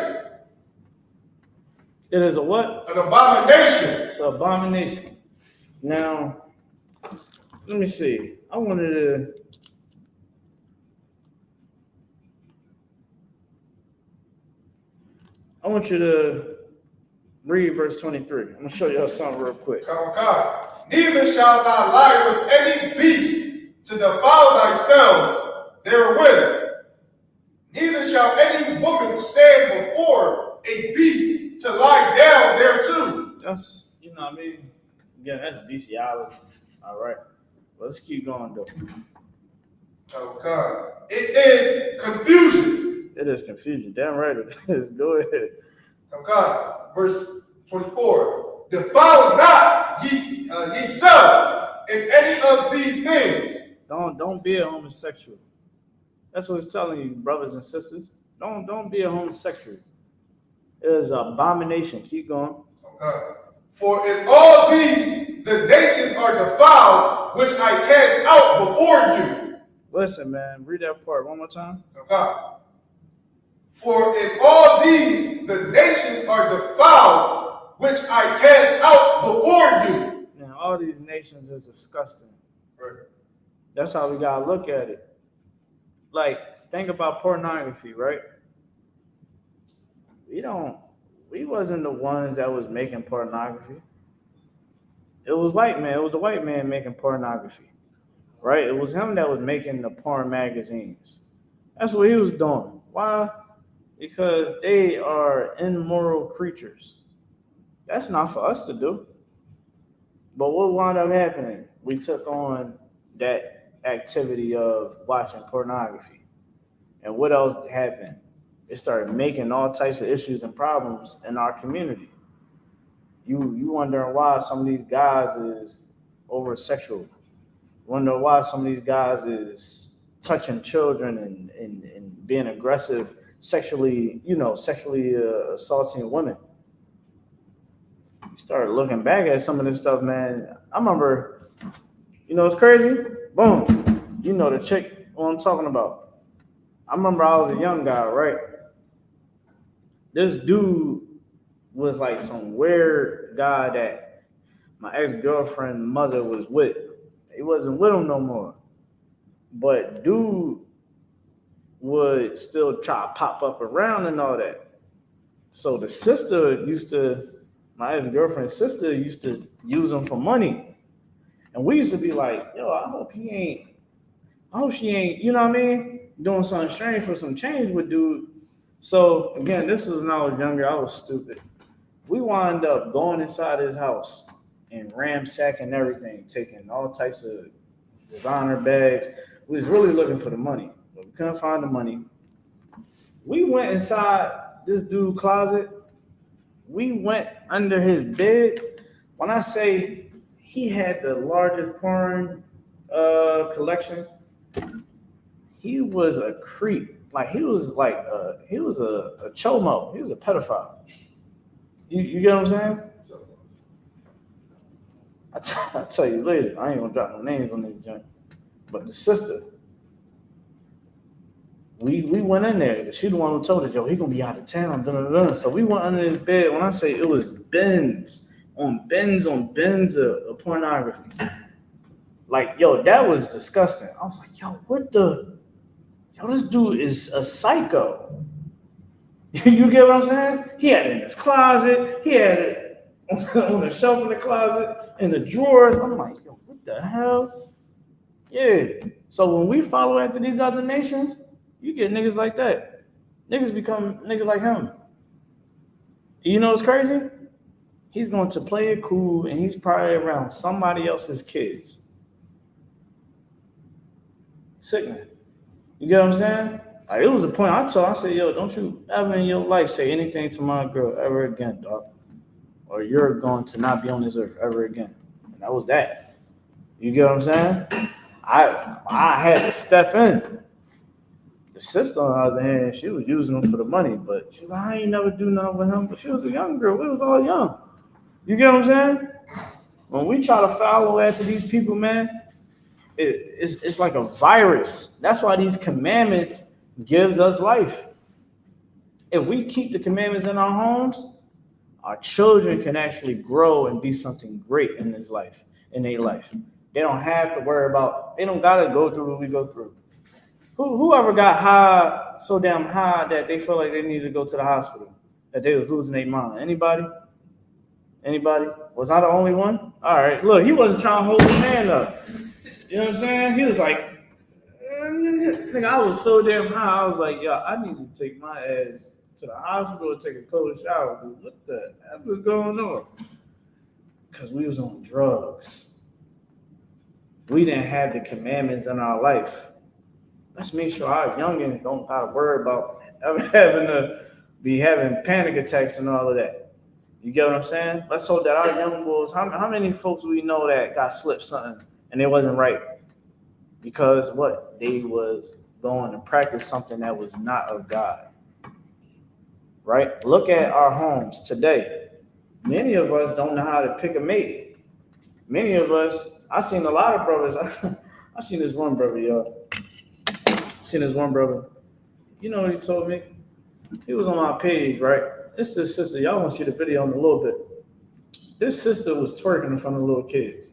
It is a what? An abomination. It's an abomination. Now, let me see. I want you to read verse 23. I'm going to show y'all something real quick. Neither shalt thou lie with any beast to defile thyself therewith. Neither shall any woman stand before a beast to lie down thereto. That's, what I mean? Again, that's bestiality. All right. Let's keep going, though. It is confusion. It is confusion. Damn right it is. Go ahead. Verse 24. Defile not yourself in any of these things. Don't be a homosexual. That's what it's telling you, brothers and sisters. Don't be a homosexual. It is an abomination. Keep going. For in all these the nations are defiled, which I cast out before you. Listen, man, read that part one more time. For in all these the nations are defiled, which I cast out before you. Now, all these nations is disgusting. Right. That's how we gotta look at it. Like, think about pornography, right? We wasn't the ones that was making pornography. It was white man. It was the white man making pornography, right? It was him that was making the porn magazines. That's what he was doing. Why? Because they are immoral creatures. That's not for us to do. But what wound up happening? We took on that activity of watching pornography. And what else happened? It started making all types of issues and problems in our community. You wondering why some of these guys is over sexual. Wonder why some of these guys is touching children and being aggressive, sexually assaulting women. You start looking back at some of this stuff, man. I remember, it's crazy. Boom. The chick what I'm talking about. I remember I was a young guy, right? This dude was like some weird guy that my ex-girlfriend's mother was with. He wasn't with him no more. But dude would still try to pop up around and all that. So the sister my ex-girlfriend's sister used to use him for money. And we used to be like, yo, I hope she ain't, you know what I mean, doing something strange for some change with dude. So again, this was when I was younger. I was stupid. We wound up going inside his house and ransacking everything, taking all types of designer bags. We was really looking for the money, but we couldn't find the money. We went inside this dude's closet. We went under his bed. When I say he had the largest porn collection, he was a creep. Like he was a chomo. He was a pedophile. You get what I'm saying? I'll tell you later. I ain't gonna drop no names on this joint. But the sister, we went in there. She the one who told us, yo, he gonna be out of town. So we went under his bed. When I say it was bins on bins of pornography. Like, yo, that was disgusting. I was like, yo, this dude is a psycho. You get what I'm saying? He had it in his closet. He had it on the shelf in the closet, in the drawers. I'm like, yo, what the hell? Yeah. So when we follow after these other nations, you get niggas like that. Niggas become niggas like him. You know what's crazy? He's going to play it cool, and he's probably around somebody else's kids. Sickening. You get what I'm saying? Like, it was a point I said, yo, don't you ever in your life say anything to my girl ever again, dog. Or you're going to not be on this earth ever again. And that was that. You get what I'm saying? I had to step in. The sister, on the other hand, she was using him for the money, but she was like, I ain't never do nothing with him. But she was a young girl. We was all young. You get what I'm saying? When we try to follow after these people, man, it's like a virus. That's why these commandments gives us life. If we keep the commandments in our homes, our children can actually grow and be something great in their life. They don't have to worry about, they don't gotta go through what we go through. Whoever got high, so damn high that they feel like they need to go to the hospital, that they was losing their mind. Anybody? Was I the only one? All right, look, he wasn't trying to hold his hand up. You know what I'm saying? He was like, nigga, I was so damn high. I was like, yo, I need to take my ass to the hospital and take a cold shower. Dude. What the heck was going on? Because we was on drugs. We didn't have the commandments in our life. Let's make sure our youngins don't gotta worry about having panic attacks and all of that. You get what I'm saying? Let's hope that our young boys, how many folks we know that got slipped something and it wasn't right? Because what? They was going to practice something that was not of God. Right? Look at our homes today. Many of us don't know how to pick a mate. Many of us, I seen a lot of brothers. I seen this one brother, y'all. You know what he told me? He was on my page, right? It's this sister. Y'all want to see the video in a little bit. This sister was twerking in front of little kids.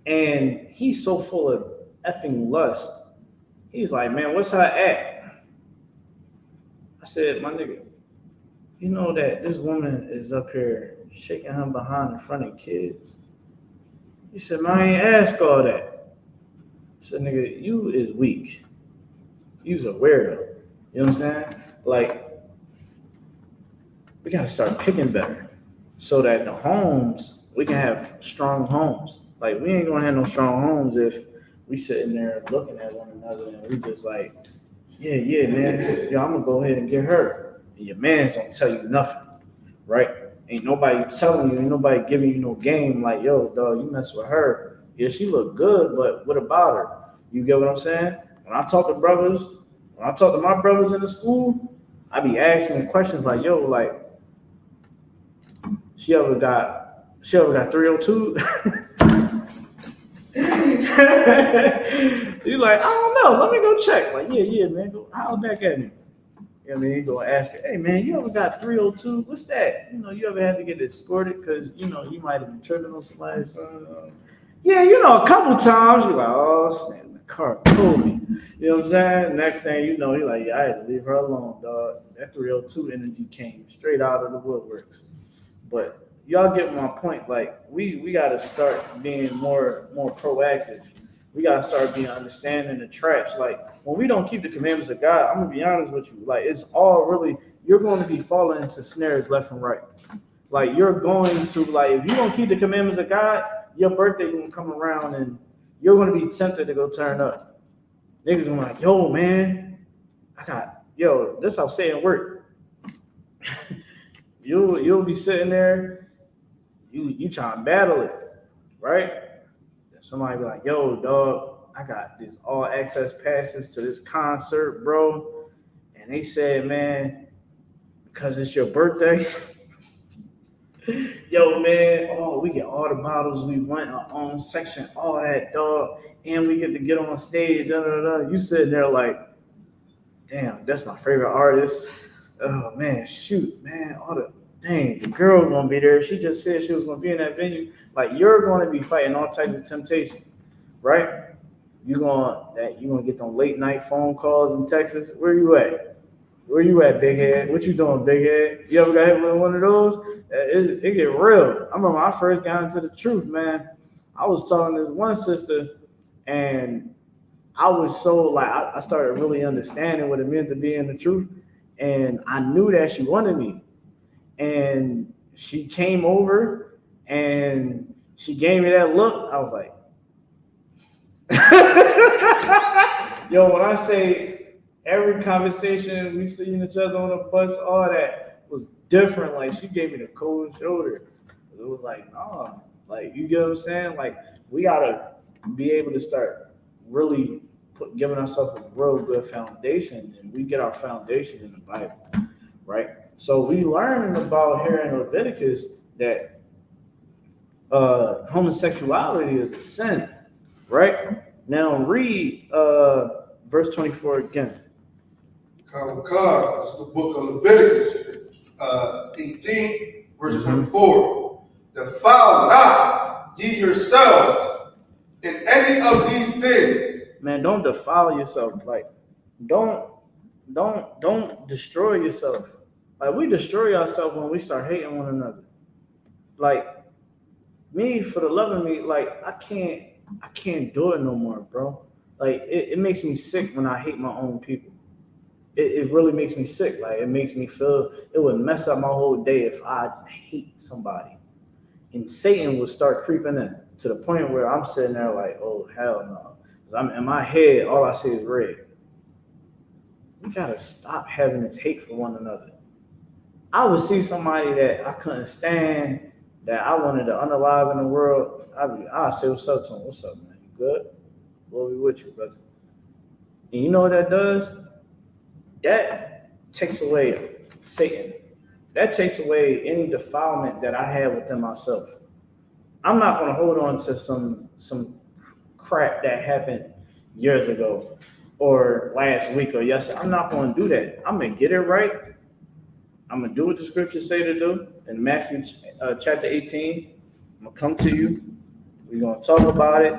And he's so full of effing lust. He's like, man, what's her act? I said, my nigga, you know that this woman is up here shaking her behind in front of kids? He said, man, I ain't ask all that. I said, nigga, you is weak. You's a weirdo. You know what I'm saying? Like, we got to start picking better so that the homes, we can have strong homes. Like, we ain't going to have no strong homes if we sitting there looking at one another and we just like, yeah, man, I'm going to go ahead and get her. And your man's don't tell you nothing, right? Ain't nobody telling you, ain't nobody giving you no game like, yo, dog, you mess with her. Yeah, she look good, but what about her? You get what I'm saying? When I talk to my brothers in the school, I be asking them questions like, yo, like, she ever got 302? He's like, I don't know. Let me go check. Like, yeah, man. Go holler back at me. You know what I mean? He gonna ask her, hey man, you ever got 302? What's that? You know, you ever had to get escorted because you know you might have been tripping on somebody or something? Yeah, you know, a couple times. You're like, oh snap, man. car told me. You know what I'm saying? Next thing you know, he like, yeah, I had to leave her alone, dog. That 302 energy came straight out of the woodworks. But y'all get my point. Like, we gotta start being more proactive. We gotta start being understanding the traps. Like, when we don't keep the commandments of God, I'm gonna be honest with you. Like, it's all really, you're going to be falling into snares left and right. Like, you're going to, like, if you don't keep the commandments of God, your birthday gonna come around and you're gonna be tempted to go turn up. Niggas gonna be like, yo, man, this how Satan work. You'll be sitting there, you trying to battle it, right? Somebody be like, yo, dog, I got these all access passes to this concert, bro. And they said, man, because it's your birthday. Yo, man, we get all the bottles we want, our own section, all that, dog, and we get to get on stage, da da da. You sitting there like, damn, that's my favorite artist. Oh man, shoot, man, the girl gonna be there. She just said she was gonna be in that venue. Like, you're gonna be fighting all types of temptation, right? You're gonna get them late night phone calls in Texas. Where you at? Where you at, big head? What you doing, big head? You ever got hit with one of those? It get real. I remember when I first got into the truth, man. I was talking to this one sister, and I was so like, I started really understanding what it meant to be in the truth, and I knew that she wanted me. And she came over, and she gave me that look. I was like, yo, when I say every conversation we seen each other on the bus, all that was different. Like, she gave me the cold shoulder. It was like, nah, like, you get what I'm saying? Like, we gotta be able to start really giving ourselves a real good foundation, and we get our foundation in the Bible, right? So we learning about here in Leviticus that homosexuality is a sin, right? Now read verse 24 again. This is the book of Leviticus, 18, verse 24. Defile not ye yourselves in any of these things. Man, don't defile yourself. Like, don't destroy yourself. Like, we destroy ourselves when we start hating one another. Like, me, for the love of me, like, I can't do it no more, bro. Like, it makes me sick when I hate my own people. It really makes me sick. Like, it makes me feel, it would mess up my whole day if I hate somebody. And Satan would start creeping in to the point where I'm sitting there like, oh, hell no. I'm in my head, all I see is red. We gotta stop having this hate for one another. I would see somebody that I couldn't stand, that I wanted to unalive in the world. I'd say, what's up to him? What's up, man? You good? We'll be with you, brother. And you know what that does? That takes away Satan. That takes away any defilement that I have within myself. I'm not going to hold on to some crap that happened years ago or last week or yesterday. I'm not going to do that. I'm going to get it right. I'm going to do what the scriptures say to do. In Matthew chapter 18, I'm going to come to you. We're going to talk about it.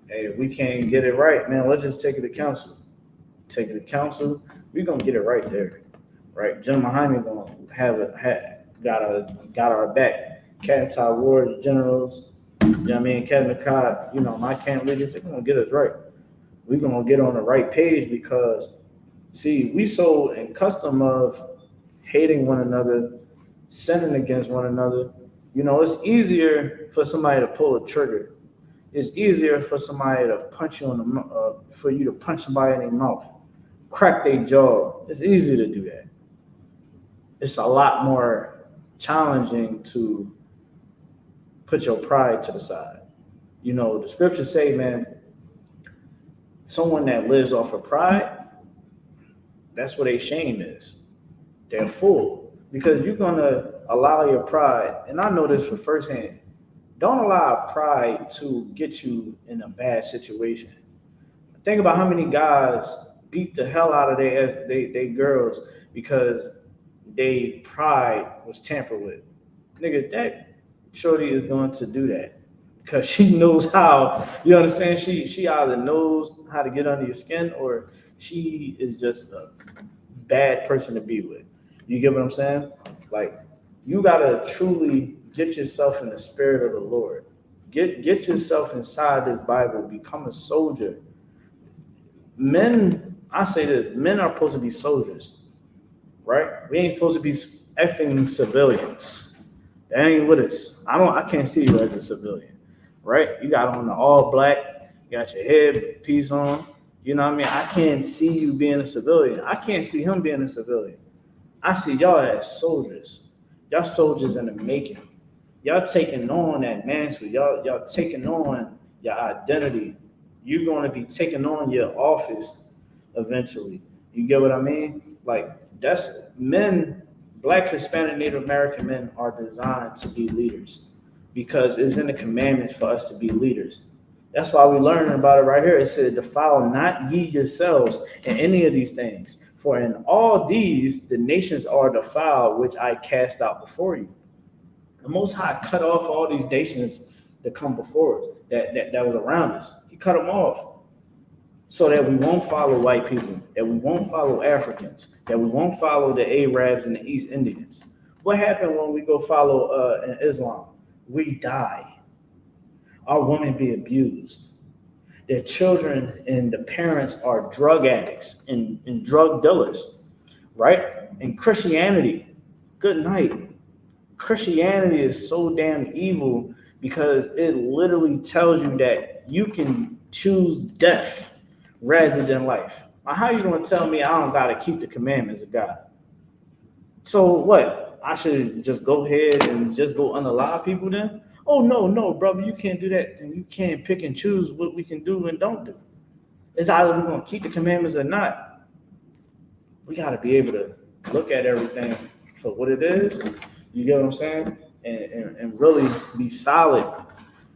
Hey, if we can't get it right, man, let's just take it to council. Take it to council. We're going to get it right there. Right? GEN.YAHANNA going to have got our back. Captain Wars, generals, you know what I mean? Captain McCod, my camp leaders, they're going to get us right. We're going to get on the right page because, see, we so accustomed of hating one another, sinning against one another. It's easier for somebody to pull a trigger. It's easier for somebody to punch you for you to punch somebody in their mouth, crack their jaw. It's easy to do that. It's a lot more challenging to put your pride to the side. The scriptures say, man, someone that lives off of pride, that's what a shame is. They're full. Because you're going to allow your pride, and I know this for firsthand, don't allow pride to get you in a bad situation. Think about how many guys beat the hell out of they girls because their pride was tampered with. Nigga, that shorty is going to do that. because she knows how. You understand? She either knows how to get under your skin, or she is just a bad person to be with. You get what I'm saying? Like, you gotta truly get yourself in the spirit of the Lord. Get yourself inside this Bible. Become a soldier. Men, I say this: men are supposed to be soldiers, right? We ain't supposed to be effing civilians. That ain't with us. I can't see you as a civilian, right? You got on the all black, you got your headpiece on. You know what I mean? I can't see you being a civilian. I can't see him being a civilian. I see y'all as soldiers. Y'all soldiers in the making. Y'all taking on that mantle. Y'all taking on your identity. You're going to be taking on your office eventually. You get what I mean? Like, that's men, Black, Hispanic, Native American men are designed to be leaders because it's in the commandments for us to be leaders. That's why we're learning about it right here. It said, defile not ye yourselves in any of these things. For in all these, the nations are defiled, which I cast out before you. The Most High cut off all these nations that come before us, that was around us. He cut them off so that we won't follow white people, that we won't follow Africans, that we won't follow the Arabs and the East Indians. What happened when we go follow in Islam? We die. Our women be abused. Their children and the parents are drug addicts and drug dealers, right? And Christianity, good night. Christianity is so damn evil because it literally tells you that you can choose death rather than life. Now, how you gonna tell me I don't gotta keep the commandments of God? So what? I should just go ahead and just go unalive people then? Oh no, brother, you can't do that. And you can't pick and choose what we can do and don't do. It's either we're gonna keep the commandments or not. We gotta be able to look at everything for what it is. You get what I'm saying? And really be solid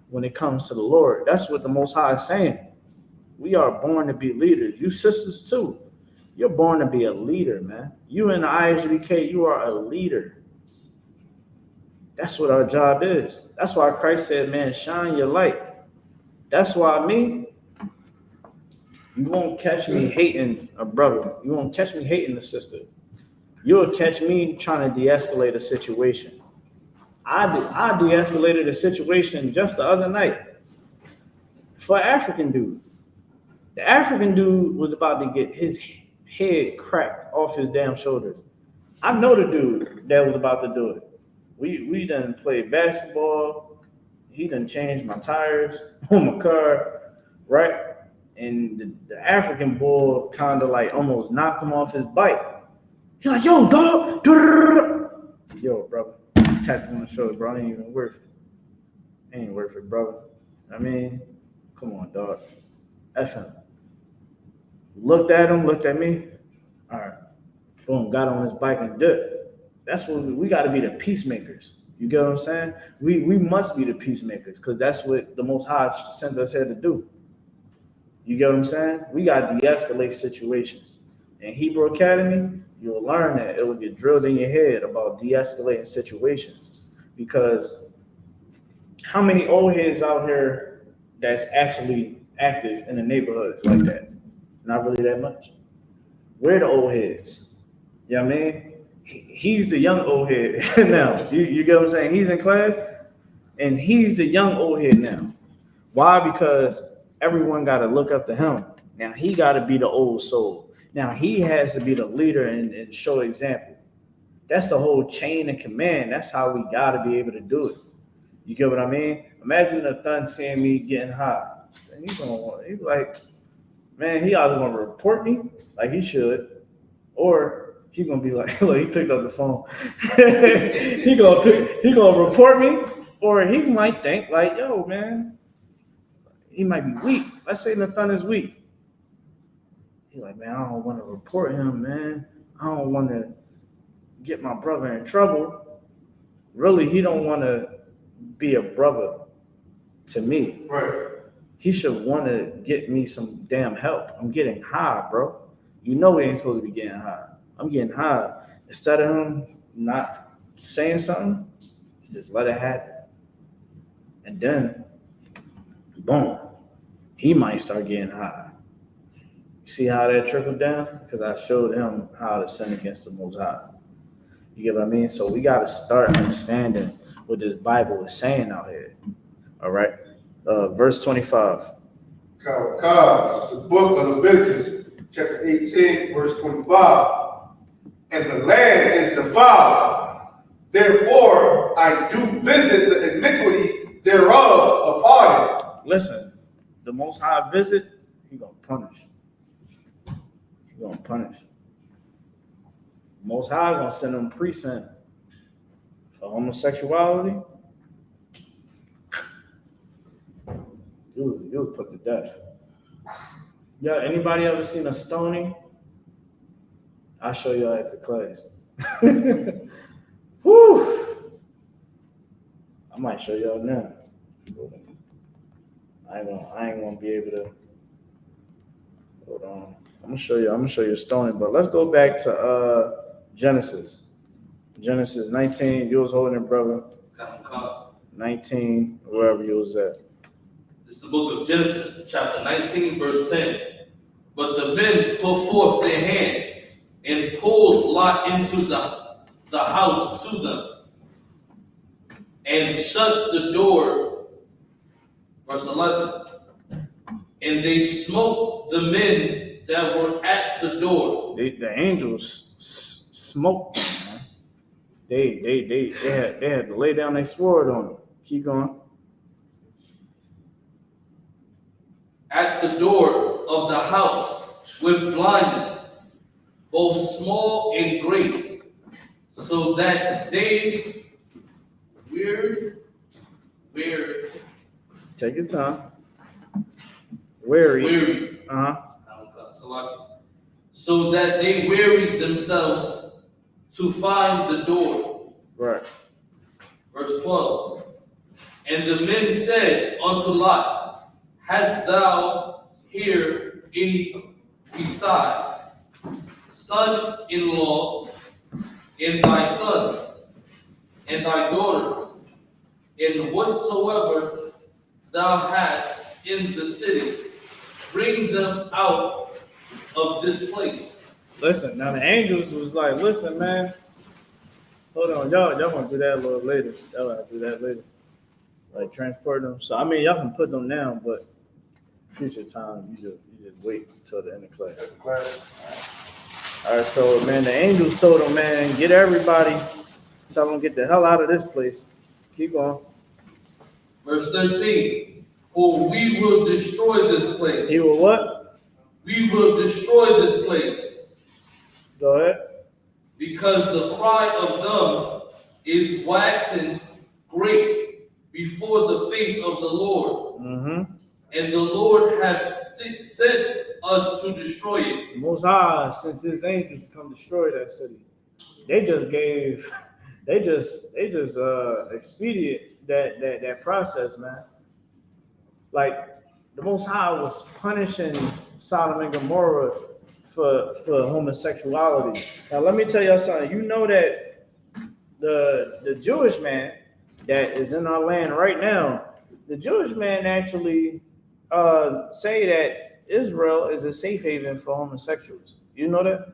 when it comes to the Lord. That's what the Most High is saying. We are born to be leaders. You sisters too. You're born to be a leader, man. You in the I.S.U.P.K, you are a leader. That's what our job is. That's why Christ said, man, shine your light. That's why you won't catch me hating a brother. You won't catch me hating a sister. You'll catch me trying to de-escalate a situation. I de-escalated a situation just the other night for an African dude. The African dude was about to get his head cracked off his damn shoulders. I know the dude that was about to do it. We done played basketball. He done changed my tires on my car, right? And the African boy kind of like almost knocked him off his bike. He's like, yo, dog. Yo, brother. Tapped him on the shoulder, bro. Ain't even worth it. Ain't worth it, brother. I mean, come on, dog. F him. Looked at him, looked at me. All right. Boom, got on his bike and dipped. That's what we got to be, the peacemakers. You get what I'm saying? We must be the peacemakers because that's what the Most High sent us here to do. You get what I'm saying? We got to de-escalate situations. In Hebrew Academy, you'll learn that it will get drilled in your head about de-escalating situations. Because how many old heads out here that's actually active in the neighborhoods like that? Not really that much. We're the old heads. You know what I mean? He's the young old head now. You get what I'm saying? He's in class, and he's the young old head now. Why? Because everyone got to look up to him. Now he got to be the old soul. Now he has to be the leader and show example. That's the whole chain of command. That's how we got to be able to do it. You get what I mean? Imagine a thun seeing me getting high. He's like, man, he either gonna report me like he should, or he's gonna be like, look, he picked up the phone. he gonna report me, or he might think like, yo, man, he might be weak. Let's say Nathan is weak. He's like, man, I don't want to report him, man. I don't want to get my brother in trouble. Really, he don't want to be a brother to me. Right. He should want to get me some damn help. I'm getting high, bro. You know we ain't supposed to be getting high. I'm getting high. Instead of him not saying something, just let it happen. And then boom, he might start getting high. See how that trickled down? Because I showed him how to sin against the Most High. You get what I mean? So we got to start understanding what this Bible is saying out here. All right? Verse 25. The book of Leviticus, chapter 18, verse 25. And the land is defiled. Therefore, I do visit the iniquity thereof upon it. Listen, the Most High visit, He going to punish. He going to punish. Most High going to send them pre-sin for homosexuality. It was put to death. Yeah, anybody ever seen a stoning? I'll show y'all at the class. Whew. I might show y'all now. I ain't gonna be able to. Hold on. I'm gonna show you a stoning, but let's go back to Genesis. Genesis 19. You was holding it, brother. 19, wherever you was at. It's the book of Genesis, chapter 19, verse 10. But the men put forth their hand and pulled Lot into the house to them and shut the door. Verse 11. And they smote the men that were at the door. The angels smoked them, man. They had to lay down their sword on them. Keep going. At the door of the house with blindness, both small and great, so that they wearied. Take your time. Weary. So that they wearied themselves to find the door. Right. Verse 12. And the men said unto Lot, hast thou here any besides son-in-law, and thy sons, and thy daughters, and whatsoever thou hast in the city, bring them out of this place. Listen, now the angels was like, listen, man, hold on, y'all want to do that a little later. Y'all want to do that later. Like transport them. So I mean, y'all can put them down, but future time, you just wait until the end of class. All right, so man, the angels told them, man, get everybody, tell them get the hell out of this place. Keep going. Verse 13. For we will destroy this place. He will what? We will destroy this place. Go ahead. Because the cry of them is waxing great before the face of the Lord. Mm-hmm. And the Lord has sent us to destroy it. The Most High sent His angels to come destroy that city. They just expedient that process, man. Like the Most High was punishing Sodom and Gomorrah for homosexuality. Now let me tell y'all something. You know that the Jewish man that is in our land right now, the Jewish man actually say that Israel is a safe haven for homosexuals. You know that?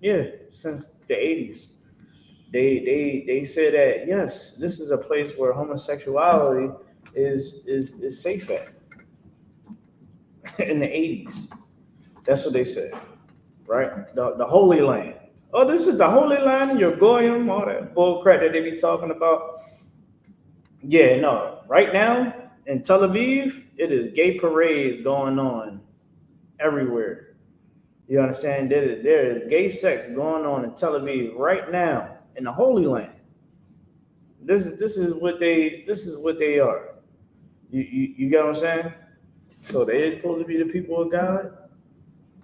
Yeah, since the 80s. They said that yes, this is a place where homosexuality is safe at. In the 80s. That's what they said. Right? The Holy Land. Oh, this is the Holy Land, your Goyim, all that bull crap that they be talking about. Yeah, no. Right now in Tel Aviv, it is gay parades going on everywhere. You understand? There is gay sex going on in Tel Aviv right now in the Holy Land. This is what they are. You get what I'm saying? So they're supposed to be the people of God,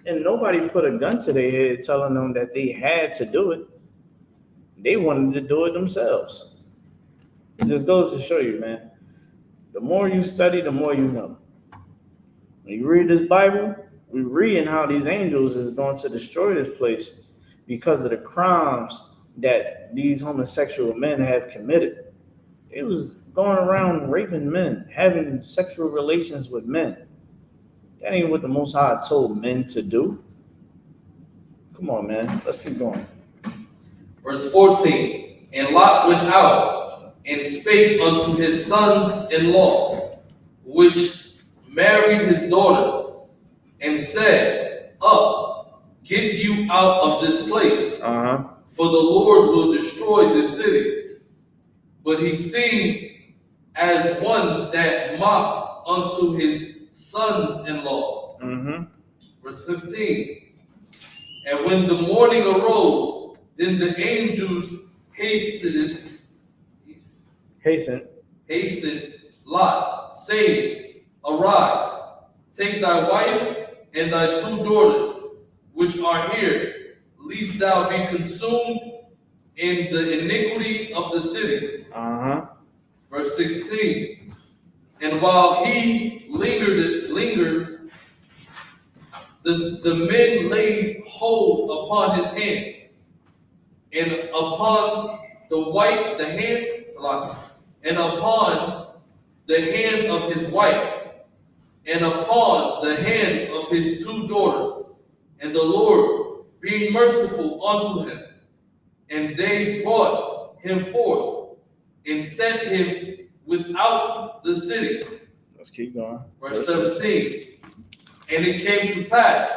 and nobody put a gun to their head telling them that they had to do it. They wanted to do it themselves. It just goes to show you, man. The more you study, the more you know. When you read this Bible, we're reading how these angels is going to destroy this place because of the crimes that these homosexual men have committed. It was going around raping men, having sexual relations with men. That ain't what the Most High told men to do. Come on, man. Let's keep going. Verse 14. And Lot went out and spake unto his sons-in-law, which married his daughters, and said, Up, get you out of this place, for the Lord will destroy this city. But he seemed as one that mocked unto his sons-in-law. Verse 15. And when the morning arose, then the angels hastened Lot, saying, Arise, take thy wife and thy 2 daughters, which are here, lest thou be consumed in the iniquity of the city. Verse 16. And while he lingered, the men laid hold upon his hand, and upon the hand of his wife, and upon the hand of his 2 daughters, and the Lord being merciful unto him. And they brought him forth and set him without the city. Let's keep going. Verse 17. And it came to pass,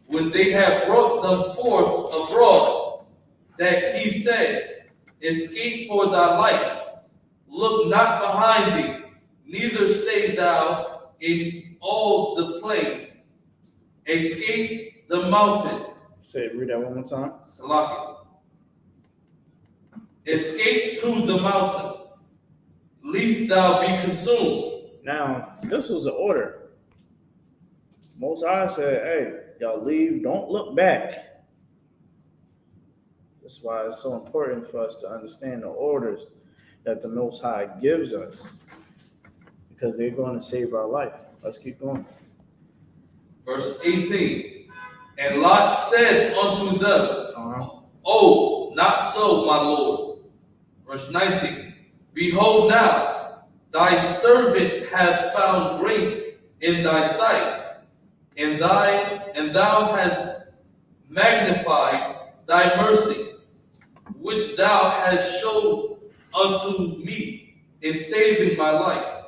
when they had brought them forth abroad, that he said, Escape for thy life, look not behind thee, neither stay thou in all the plain. Escape the mountain. Read that one more time. Salaki. Escape to the mountain, lest thou be consumed. Now, this was the order. Most High said, hey, y'all leave, don't look back. That's why it's so important for us to understand the orders that the Most High gives us, because they're going to save our life. Let's keep going. Verse 18. And Lot said unto them, Oh, not so, my Lord. Verse 19. Behold now, thy servant hath found grace in thy sight, and thou hast magnified thy mercy, which thou hast showed unto me in saving my life.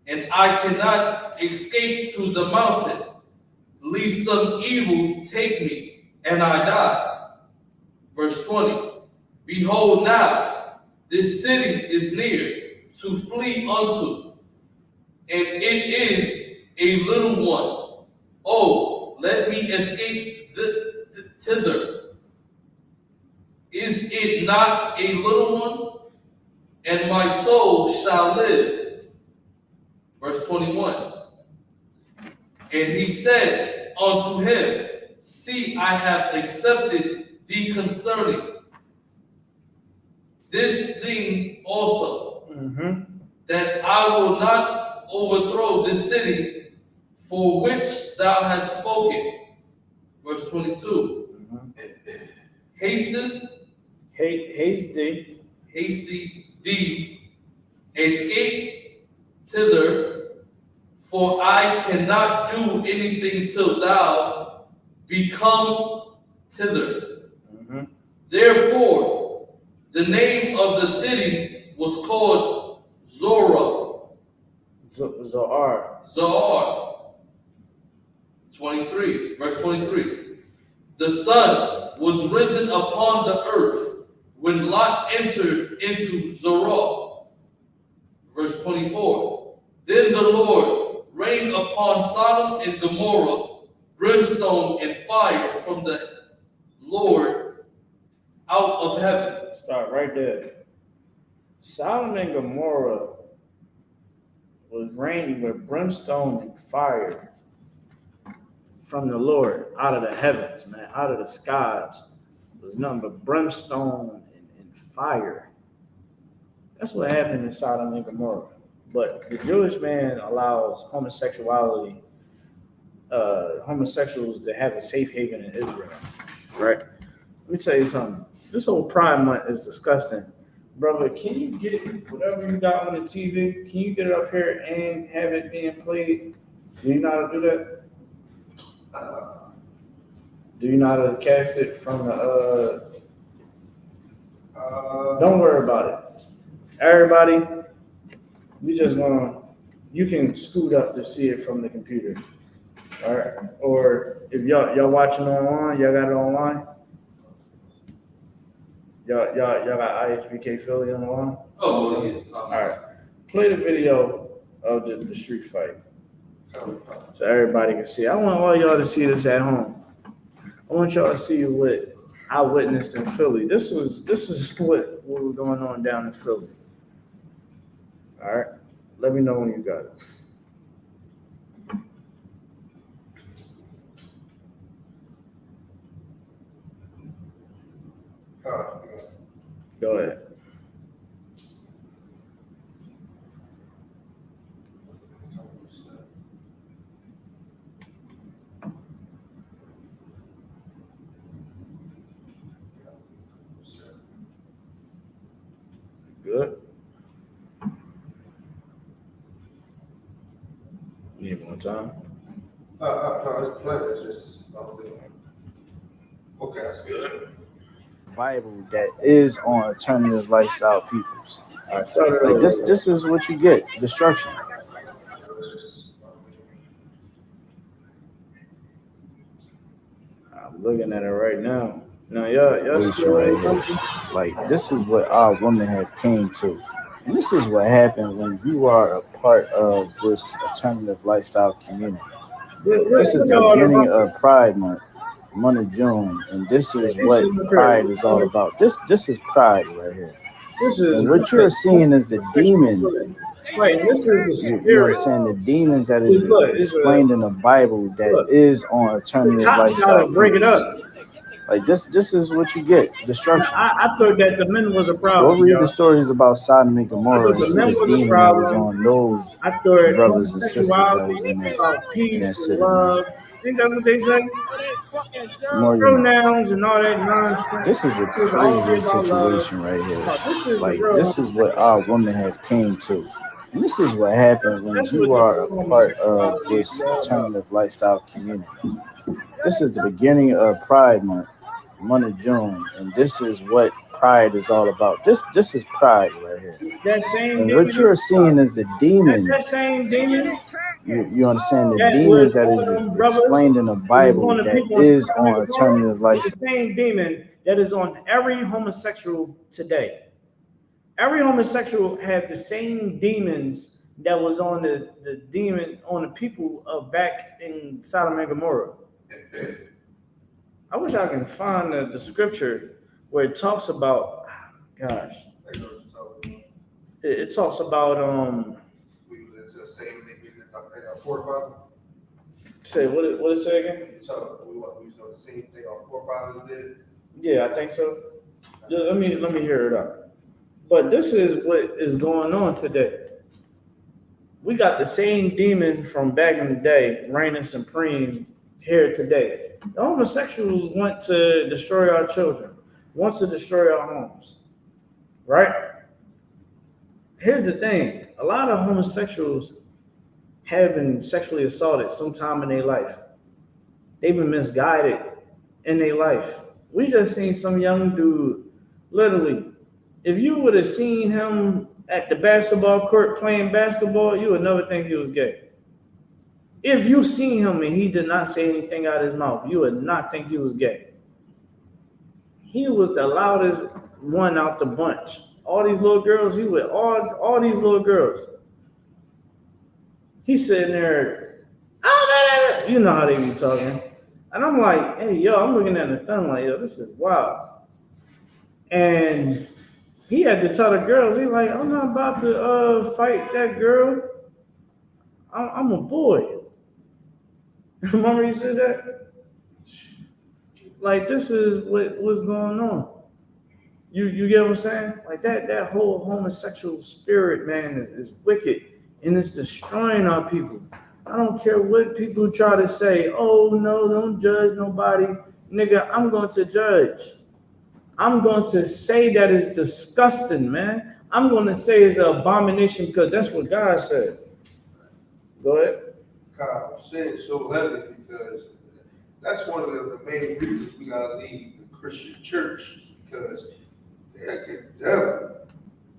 And I cannot escape to the mountain, lest some evil take me, and I die. Verse 20. Behold now, this city is near to flee unto, and it is a little one. Oh, let me escape thither. Is it not a little one? And my soul shall live. Verse 21. And he said unto him, See, I have accepted thee concerning this thing also, that I will not overthrow this city for which thou hast spoken. Verse 22. Hasty thee, escape thither, for I cannot do anything till thou become thither. Therefore, the name of the city was called Zoar. 23, verse 23. The sun was risen upon the earth when Lot entered into Zoar. Verse 24. Then the Lord rained upon Sodom and Gomorrah brimstone and fire from the Lord out of heaven. Start right there. Sodom and Gomorrah was raining with brimstone and fire from the Lord out of the heavens, man, out of the skies. It was nothing but brimstone and fire. That's what happened in Sodom and Gomorrah. But the Jewish man allows homosexuals to have a safe haven in Israel, right? Let me tell you something. This whole Pride Month is disgusting. brother, can you get whatever you got on the TV? Can you get it up here and have it being played? Do you know how to do that? Do you know how to cast it from the? Don't worry about it. Everybody, we just you can scoot up to see it from the computer. All right. Or if y'all watching online, y'all got it online. Y'all got I.S.U.K Philly on the line. Oh, yeah. All right. Play the video of the street fight so everybody can see. I want all y'all to see this at home. I want y'all to see what I witnessed in Philly. This is what was going on down in Philly. All right. Let me know when you got it. Go ahead. Good. Need more time? No, it's plenty. It's just okay. That's good. Bible that is on alternative lifestyle peoples. All right, start it Like over. this is what you get: destruction. I'm looking at it right now. Now, y'all Situation still right here. Like this is what our women have came to, and this is what happened when you are a part of this alternative lifestyle community. This is the beginning of Pride Month of June, and this is what pride is all about. This is pride right here. This is And what you're seeing is the demon. Like this is the You spirit. understand the demons that is explained in the Bible that is on alternative Cops lifestyle. gotta break it up. Like this is what you get: destruction. I thought that the men was a Go problem. read the stories about Sodom and Gomorrah and see men the was a demon that problem. was on those I thought brothers and sisters that was in that peace, city. love. Ain't that what they say? The more you know. Pronouns and all that nonsense. This is a crazy situation right here. This is Like real. this is what our women have came to. And this is what happens when That's you what are a the part of homosexuality this is all about. alternative lifestyle community. This is the beginning of Pride Month of June, and this is what pride is all about. This is pride right here. That same And demon. what you're seeing is the demon. That same demon. You understand the That demons was that on is them brothers. explained in the It was Bible on the that people is Sodom on and Gomorrah. alternative It's lifestyle. the same demon that is on every homosexual today. Every homosexual had the same demons that was on the demon on the people of back in Sodom and Gomorrah. I wish I can find the scripture where it talks about, gosh, it talks about We was into the same thing. We did 4 or 5. say what it say again? So we was doing the same thing our forefathers did. Yeah, I think so. Let me hear it out. But this is what is going on today. We got the same demon from back in the day reigning supreme here today. The homosexuals want to destroy our children, wants to destroy our homes, right? Here's the thing. A lot of homosexuals have been sexually assaulted sometime in their life. They've been misguided in their life. We just seen some young dude, literally, if you would have seen him at the basketball court playing basketball, you would never think he was gay. If you seen him and he did not say anything out of his mouth, you would not think he was gay. He was the loudest one out the bunch. All these little girls, he with all these little girls. He's sitting there, you know how they be talking. And I'm like, hey, yo, I'm looking at the thumb like, yo, this is wild. And he had to tell the girls, he's like, I'm not about to fight that girl. I'm a boy. Remember he said that? Like, this is what's going on. You get what I'm saying? Like that whole homosexual spirit, man, is wicked. And it's destroying our people. I don't care what people try to say. Oh, no, don't judge nobody. Nigga, I'm going to judge. I'm going to say that is disgusting, man. I'm going to say it's an abomination because that's what God said. Go ahead. God said it so heavily because that's one of the main reasons we gotta leave the Christian church, because they condemn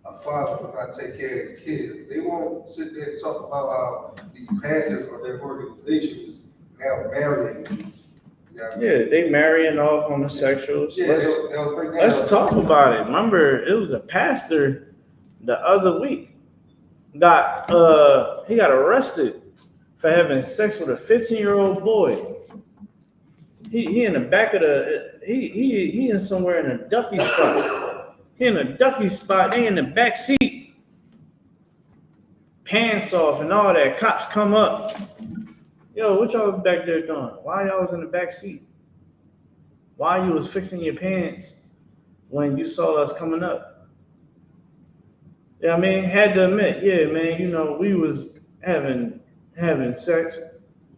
a father for not taking care of his kids. They won't sit there and talk about how these pastors or their organization is now marrying these. You know what I mean? Yeah, they marrying off homosexuals. Yeah, they'll bring that Let's up. talk about it. Remember, it was a pastor the other week he got arrested for having sex with a 15-year-old boy. He in the back of the he in somewhere in a ducky spot. He in a ducky spot. They in the back seat, pants off and all that. Cops come up. Yo, what y'all was back there doing? Why y'all was in the back seat? Why you was fixing your pants when you saw us coming up? Yeah, I mean, had to admit, yeah, man, you know, we was having sex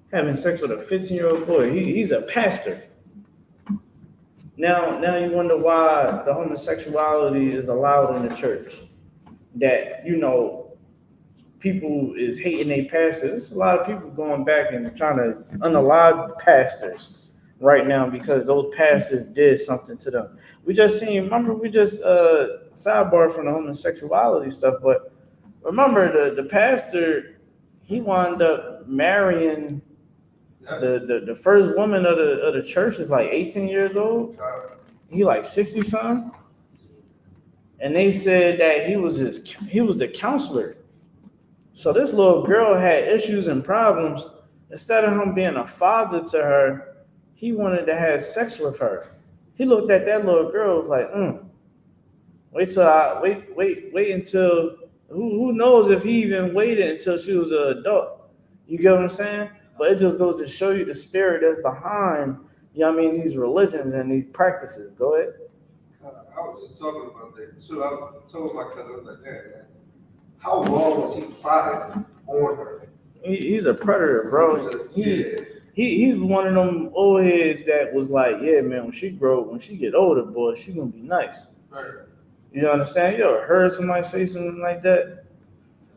with a 15-year-old boy. He's a pastor. Now you wonder why the homosexuality is allowed in the church. That, you know, people is hating their pastors. There's a lot of people going back and trying to unalive pastors right now because those pastors did something to them. We just sidebar from the homosexuality stuff, but remember the pastor, he wound up marrying the first woman of the church is like 18 years old. He like 60 something. And they said that he was the counselor. So this little girl had issues and problems. Instead of him being a father to her, he wanted to have sex with her. He looked at that little girl, was like, wait until who knows if he even waited until she was an adult. You get what I'm saying? But it just goes to show you the spirit that's behind, you know what I mean, these religions and these practices. Go ahead. I was just talking about that too. I was telling my cousin, I was like, man, how long was he plotting on her? He's a predator, bro. He's one of them old heads that was like, yeah, man, when she get older, boy, she gonna be nice. Right. You understand? You ever heard somebody say something like that?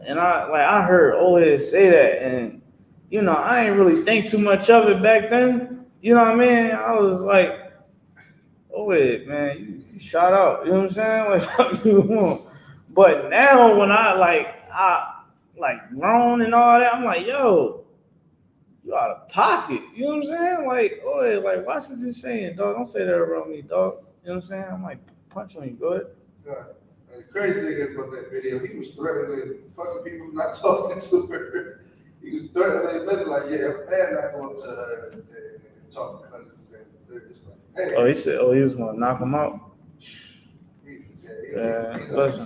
And I heard old heads say that, and you know, I ain't really think too much of it back then. You know what I mean? I was like, oh wait, man, you shot out. You know what I'm saying? Like, fuck you want. But now when I grown and all that, I'm like, yo, you out of pocket. You know what I'm saying? Like, oh, like, watch what you're saying, dog. Don't say that around me, dog. You know what I'm saying? I'm like, punch on you. Go ahead. And the crazy thing about that video, he was threatening fucking people not talking to her. He was threatening them, like, yeah, I'm not going to her and talk to her. They're just like, hey. Oh, he said, he was going to knock him out. Listen,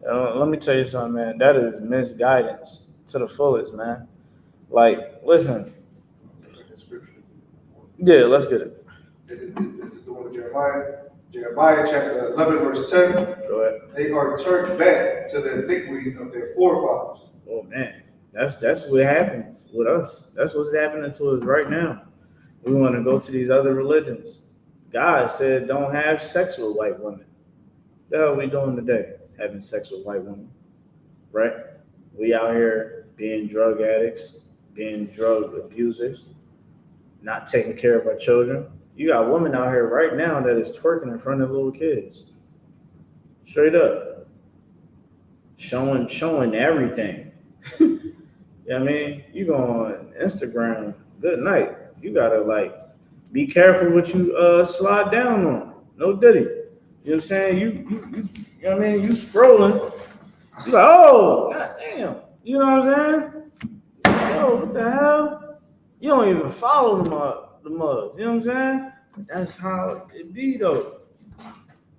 let me tell you something, man. That is misguidance to the fullest, man. Like, listen. Yeah, let's get it. This is the one with Jeremiah. Jeremiah chapter 11, verse 10. Go ahead. They are turned back to the iniquities of their forefathers. Oh man, that's what happens with us. That's what's happening to us right now. We want to go to these other religions. God said, don't have sex with white women. What the hell are we doing today? Having sex with white women, right? We out here being drug addicts, being drug abusers, not taking care of our children. You got women out here right now that is twerking in front of little kids. Straight up. Showing everything. You know what I mean? You go on Instagram, good night. You gotta like be careful what you slide down on. No diddy. You know what I'm saying? You know what I mean? You scrolling. You like, oh, goddamn. You know what I'm saying? Yo, what the hell? You don't even follow the mugs. You know what I'm saying? But that's how it be though.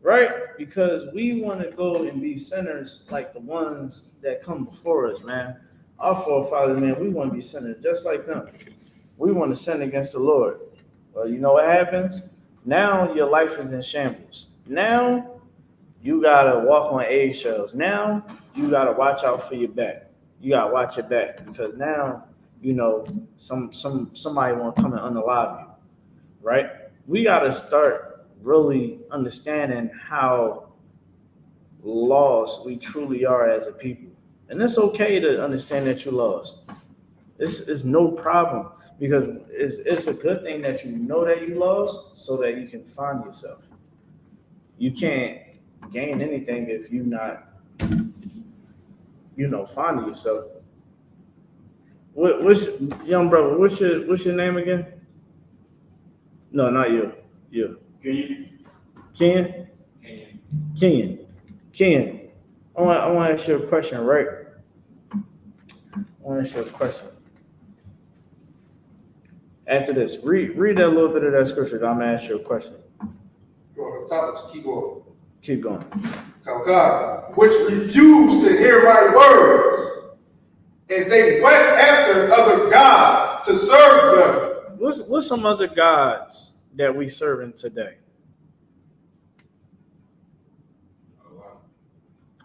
Right? Because we want to go and be sinners like the ones that come before us, man. Our forefathers, man, we want to be sinners just like them. We want to sin against the Lord. Well, you know what happens? Now your life is in shambles. Now you got to walk on eggshells. Now you got to watch out for your back. You got to watch your back because now, you know, somebody want to come and unalive you, right? We got to start really understanding how lost we truly are as a people. And it's okay to understand that you're lost. It's no problem, because it's a good thing that you know that you lost so that you can find yourself. You can't gain anything if you're not, finding yourself. What's young brother? What's your name again? No, not you. You. Ken? Ken. I want to ask you a question, right? I want to ask you a question. After this, read a little bit of that scripture. I'm gonna ask you a question. Go on the top, keep going. Keep going. God, which refused to hear my words, and they went after other gods to serve them. What's some other gods that we serving today?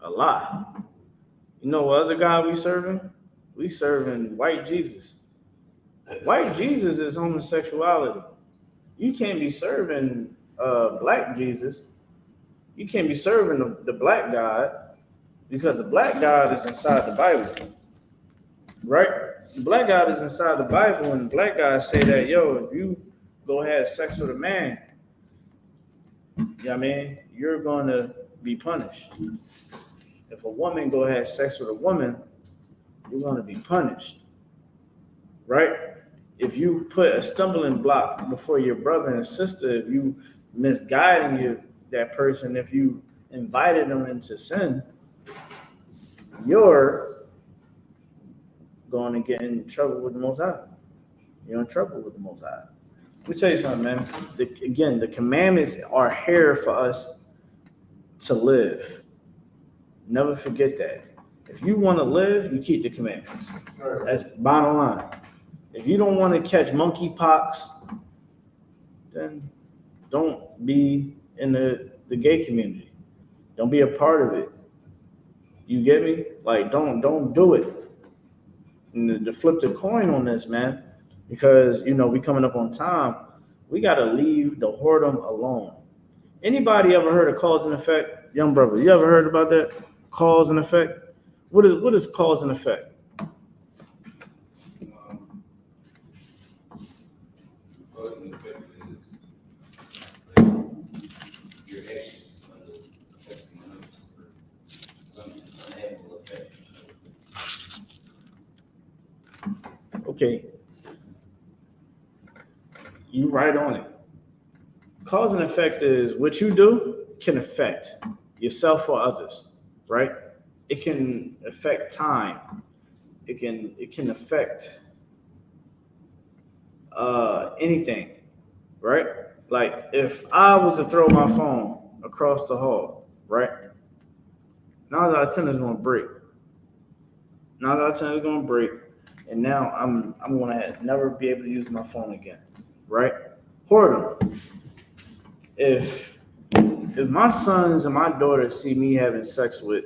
A lot. You know what other God we serving? We serving white Jesus. White Jesus is homosexuality. You can't be serving black Jesus. You can't be serving the black God, because the black God is inside the Bible, right? The black God is inside the Bible, and the black guys say that, if you go have sex with a man, you're going to be punished. If a woman go have sex with a woman, you're going to be punished, right? If you put a stumbling block before your brother and sister, if you misguiding that person, if you invited them into sin, you're going to get in trouble with the Most High. You're in trouble with the Most High. Let me tell you something, man. The commandments are here for us to live. Never forget that. If you want to live, you keep the commandments. That's bottom line. If you don't want to catch monkeypox, then don't be in the gay community. Don't be a part of it. You get me? Like, don't do it. And to flip the coin on this, man, because we coming up on time, we gotta leave the whoredom alone. Anybody ever heard of cause and effect? Young brother, you ever heard about that? Cause and effect? What is cause and effect? Cause and effect is your actions affecting others for some unable effect. Okay. You right on it. Cause and effect is what you do can affect yourself or others, right? It can affect time. It can affect anything, right? Like if I was to throw my phone across the hall, right? Now the antenna's gonna break. And now I'm gonna never be able to use my phone again, right? Whoredom. If my sons and my daughters see me having sex with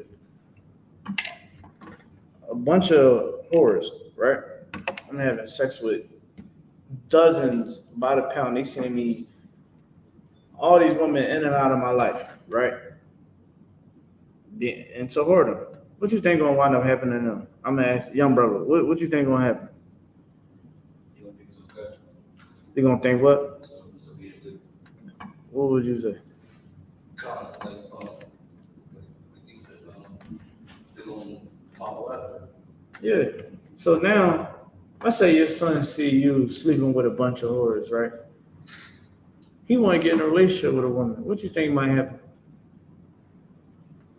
a bunch of whores, right? I'm having sex with dozens by the pound. They send me all these women in and out of my life, right? And so whoredom. What you think gonna wind up happening to them? I'm gonna ask young brother, what you think gonna happen? You don't think it's okay? They gonna think what? So be it good. What would you say? Like he said, they're gonna follow after. Yeah. So now, let's say your son see you sleeping with a bunch of whores, right? He want to get in a relationship with a woman. What you think might happen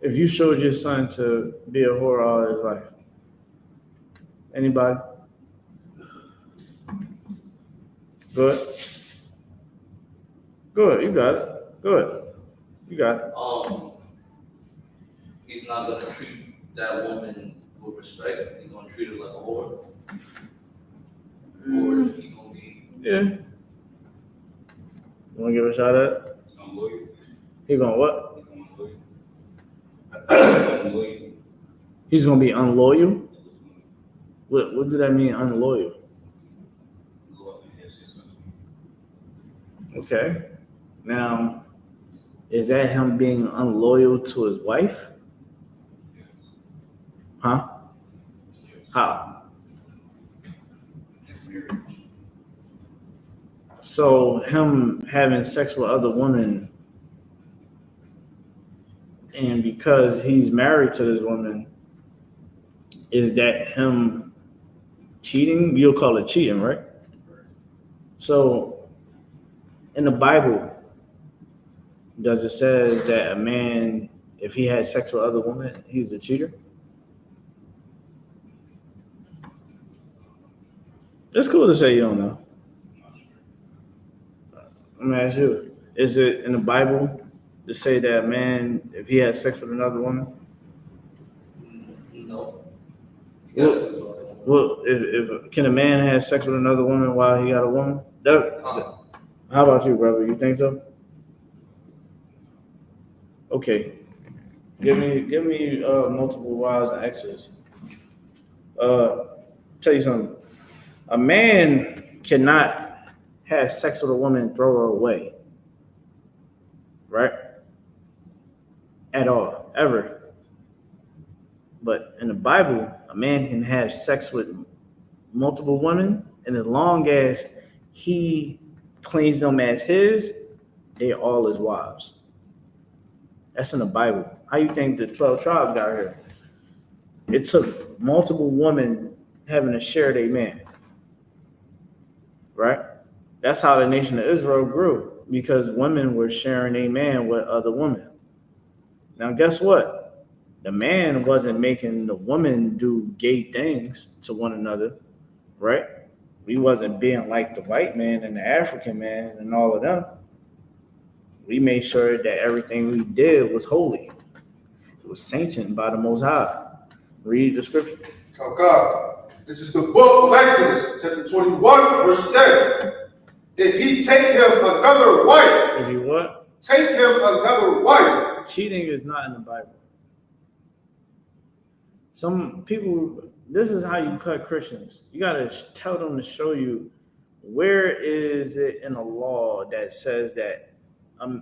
if you showed your son to be a whore all his life? Anybody? Good. You got it. Good. You got it. He's not gonna treat that woman with respect. He's gonna treat her like a whore. Or he's gonna be. Yeah. You want to give a shot at it? He gonna what? He's gonna be unloyal? What do that mean, unloyal? Okay. Now, Is that him being unloyal to his wife? Huh? How? So him having sex with other women, and because he's married to this woman, is that him cheating? You'll call it cheating, right? So in the Bible, does it say that a man, if he had sex with other women, he's a cheater? It's cool to say you don't know. Let me ask you, is it in the Bible to say that a man, if he has sex with another woman? No. Well, if can a man have sex with another woman while he got a woman? How about you, brother? You think so? Okay. Give me multiple wives and exes. Tell you something. A man cannot have sex with a woman and throw her away. Right? At all. Ever. But in the Bible, a man can have sex with multiple women, and as long as he claims them as his, they are all his wives. That's in the Bible. How you think the 12 tribes got here? It took multiple women having to share their man. Right? That's how the nation of Israel grew, because women were sharing a man with other women. Now, guess what? The man wasn't making the woman do gay things to one another, right? We wasn't being like the white man and the African man and all of them. We made sure that everything we did was holy. It was sanctioned by the Most High. Read the scripture. Okay. This is the book of Exodus, chapter 21, verse 10. If he take him another wife, If you what? Take him another wife. Cheating is not in the Bible. Some people, this is how you cut Christians. You got to tell them to show you where is it in the law that says that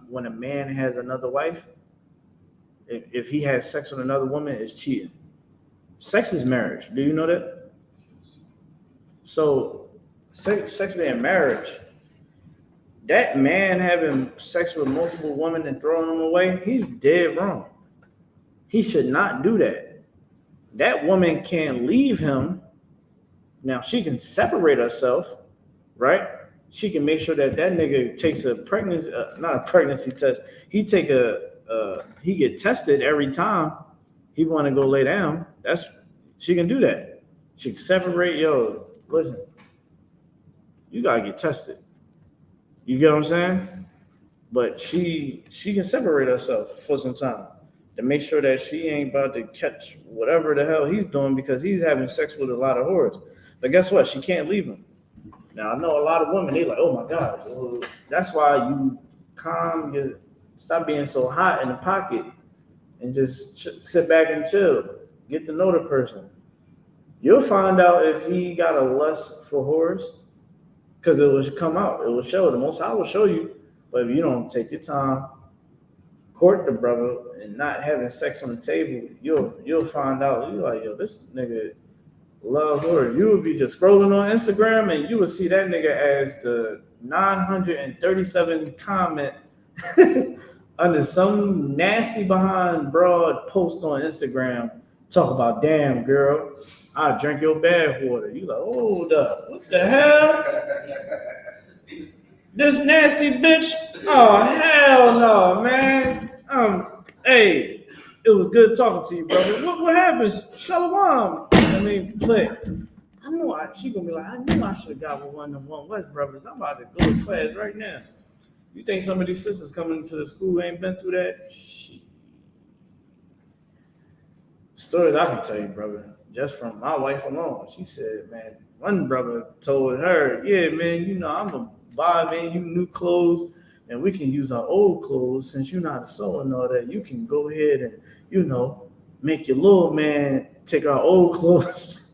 when a man has another wife, if he has sex with another woman, it's cheating. Sex is marriage. Do you know that? So sex being marriage, that man having sex with multiple women and throwing them away, he's dead wrong. He should not do that. That woman can't leave him. Now, she can separate herself, right? She can make sure that nigga takes a pregnancy, not a pregnancy test. He get tested every time he want to go lay down. She can do that. She can separate. Yo, listen, you gotta get tested. You get what I'm saying? But she can separate herself for some time to make sure that she ain't about to catch whatever the hell he's doing, because he's having sex with a lot of whores. But guess what? She can't leave him. Now, I know a lot of women, they like, oh my gosh. Well, that's why you stop being so hot in the pocket and just sit back and chill. Get to know the person. You'll find out if he got a lust for whores, because it will come out. It will show. The Most High will show you. But if you don't take your time, court the brother, and not having sex on the table, you'll find out. You're like, yo, this nigga loves whores. You would be just scrolling on Instagram, and you would see that nigga as the 937 comment under some nasty behind broad post on Instagram. Talk about, damn girl, I drank your bath water. You like, hold up, what the hell? This nasty bitch? Oh, hell no, man. Hey, it was good talking to you, brother. What happens? Shalom. Play. I knew she gonna be like, I knew I should have got with one of them One West brothers. I'm about to go to class right now. You think some of these sisters coming into the school ain't been through that? Shit. Stories I can tell you, brother, just from my wife alone. She said, man, one brother told her, yeah, man, I'm gonna buy, man, you new clothes, and we can use our old clothes. Since you're not a sew and all that, you can go ahead and, make your little man take our old clothes.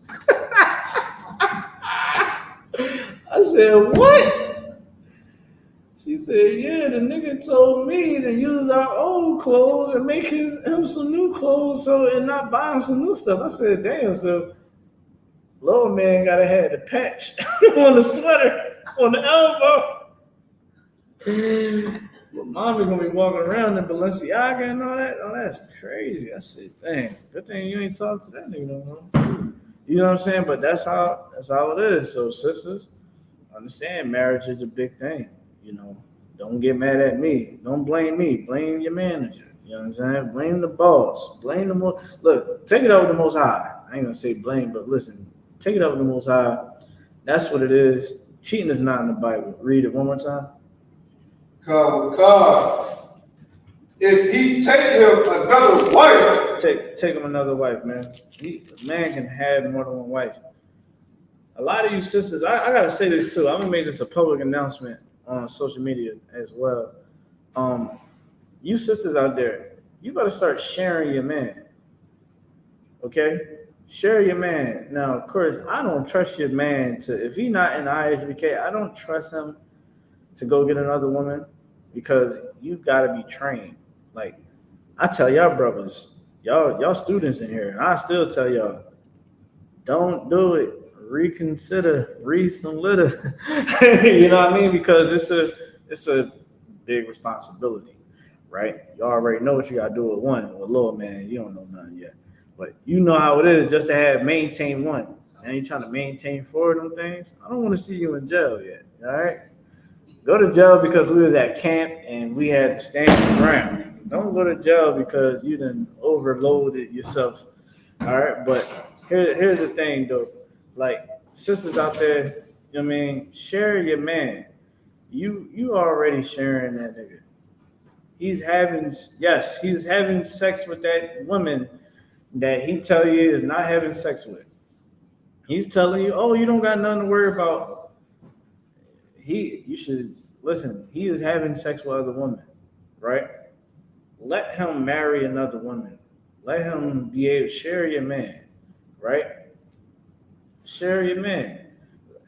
I said, what? She She said, yeah, the nigga told me to use our old clothes and make him some new clothes and not buy him some new stuff. I said, damn, so little man gotta have the patch on the sweater, on the elbow. But mommy gonna be walking around in Balenciaga and all that. Oh, that's crazy. I said, dang, good thing you ain't talk to that nigga no more. You know what I'm saying? But that's how it is. So sisters, understand marriage is a big thing. You know, don't get mad at me. Don't blame me. Blame your manager. You know what I'm saying? Blame the boss. Blame the look, take it up with the Most High. I ain't gonna say blame, but listen, take it up with the Most High. That's what it is. Cheating is not in the Bible. Read it one more time. God, if he take him another wife, take him another wife, man. A man can have more than one wife. A lot of you sisters, I gotta say this too. I'm gonna make this a public announcement on social media as well. You sisters out there, you better start sharing your man. Okay? Share your man. Now, of course, I don't trust your man if he's not in I.S.U.P.K, I don't trust him to go get another woman because you gotta be trained. Like, I tell y'all brothers, y'all students in here, and I still tell y'all, don't do it. Reconsider, read some litter. You know what I mean? Because it's a big responsibility, right? You already know what you gotta do with one. With little man, you don't know nothing yet. But you know how it is just to maintain one. And you trying to maintain 4 of them things. I don't want to see you in jail yet. All right? Go to jail because we was at camp and we had to stand the ground. Don't go to jail because you done overloaded yourself. All right? But here's the thing though. Like, sisters out there, you know what I mean? Share your man. You already sharing that nigga. He's having sex with that woman that he tell you is not having sex with. He's telling you, oh, you don't got nothing to worry about. You should listen, he is having sex with other women, right? Let him marry another woman. Let him be able to share your man, right? Share your man.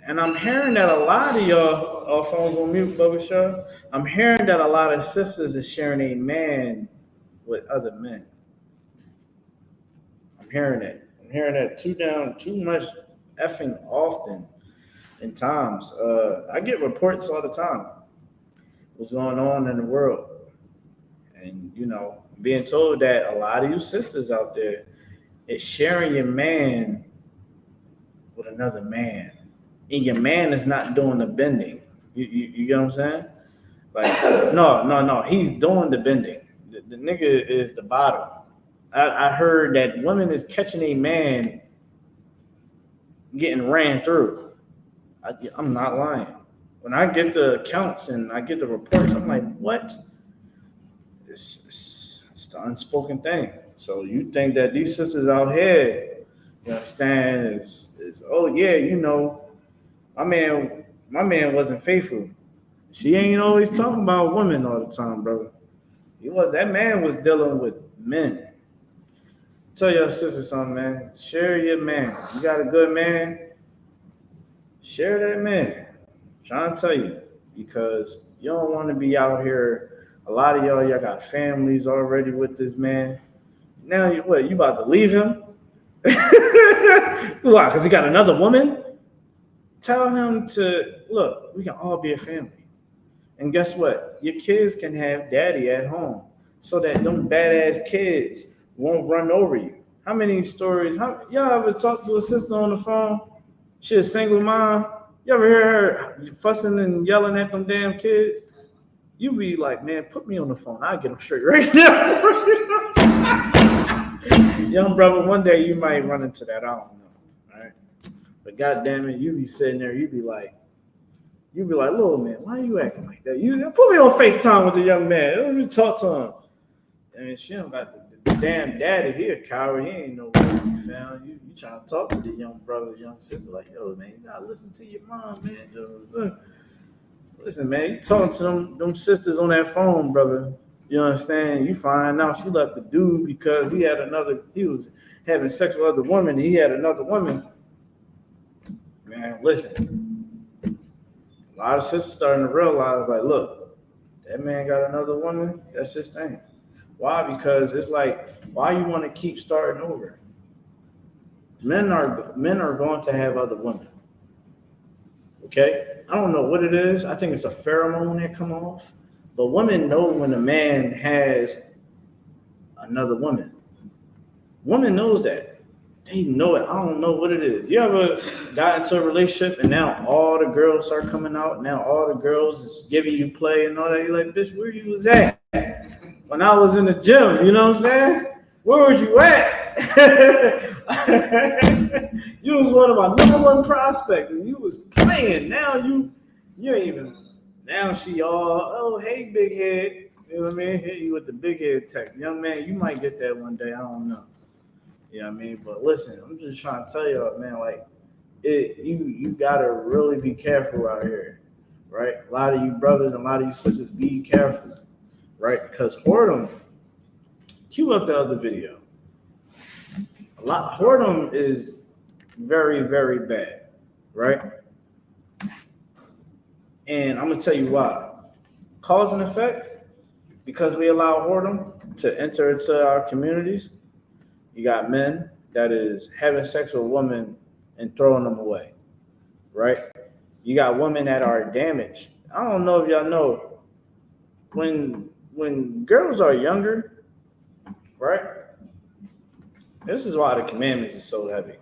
And I'm hearing that a lot of y'all, all phones on mute, Bubba Shaw. I'm hearing that a lot of sisters is sharing a man with other men. I'm hearing that too much effing often in times. I get reports all the time. What's going on in the world? And, you know, being told that a lot of you sisters out there is sharing your man with another man. And your man is not doing the bending. You get what I'm saying? Like, no. He's doing the bending. The nigga is the bottom. I heard that women is catching a man getting ran through. I'm not lying. When I get the accounts and I get the reports, I'm like, what? It's the unspoken thing. So you think that these sisters out here, you understand, is oh yeah, you know, my man wasn't faithful. She ain't always talking about women all the time, brother. That man was dealing with men. Tell your sister something, man. Share your man. You got a good man, share that man. I'm trying to tell you, because you don't want to be out here. A lot of y'all got families already with this man. Now you about to leave him? Why? Because he got another woman? Tell him to look, we can all be a family. And guess what? Your kids can have daddy at home so that them badass kids won't run over you. How many stories? Y'all ever talk to a sister on the phone? She a single mom. You ever hear her fussing and yelling at them damn kids? You be like, man, put me on the phone. I'll get them straight right now. Young brother, one day you might run into that. I don't know. All right. But goddamn it, you be sitting there, you be like, little man, why are you acting like that? You put me on FaceTime with the young man. Let me talk to him. And she don't got the damn daddy. He a coward. He ain't know where to be found. You trying to talk to the young brother, young sister, like, yo, man, you gotta listen to your mom, man. Yo, listen, man, you talking to them sisters on that phone, brother. You understand? You find out she left the dude because he was having sex with other women, and he had another woman. Man, listen. A lot of sisters starting to realize, like, look, That man got another woman. That's his thing. Why? Because it's like, why you want to keep starting over? Men are going to have other women. Okay? I don't know what it is. I think it's a pheromone that come off. But women know when a man has another woman. Woman knows that. They know it. I don't know what it is. You ever got into a relationship and now all the girls start coming out? Now all the girls is giving you play and all that. You're like, bitch, where you was at? When I was in the gym, you know what I'm saying? Where was you at? You was one of my number one prospects and you was playing. Now you ain't even, now she all, oh, hey, big head. You know what I mean? Hit you with the big head tech. Young man, you might get that one day. I don't know. You know what I mean? But listen, I'm just trying to tell y'all, man, like, you gotta really be careful out here, right? A lot of you brothers and a lot of you sisters, be careful, right? Because whoredom, cue up the other video. Whoredom is very, very bad, right? And I'm gonna tell you why. Cause and effect, because we allow whoredom to enter into our communities. You got men that is having sex with women and throwing them away, right? You got women that are damaged. I don't know if y'all know, when girls are younger, right? This is why the commandments are so heavy.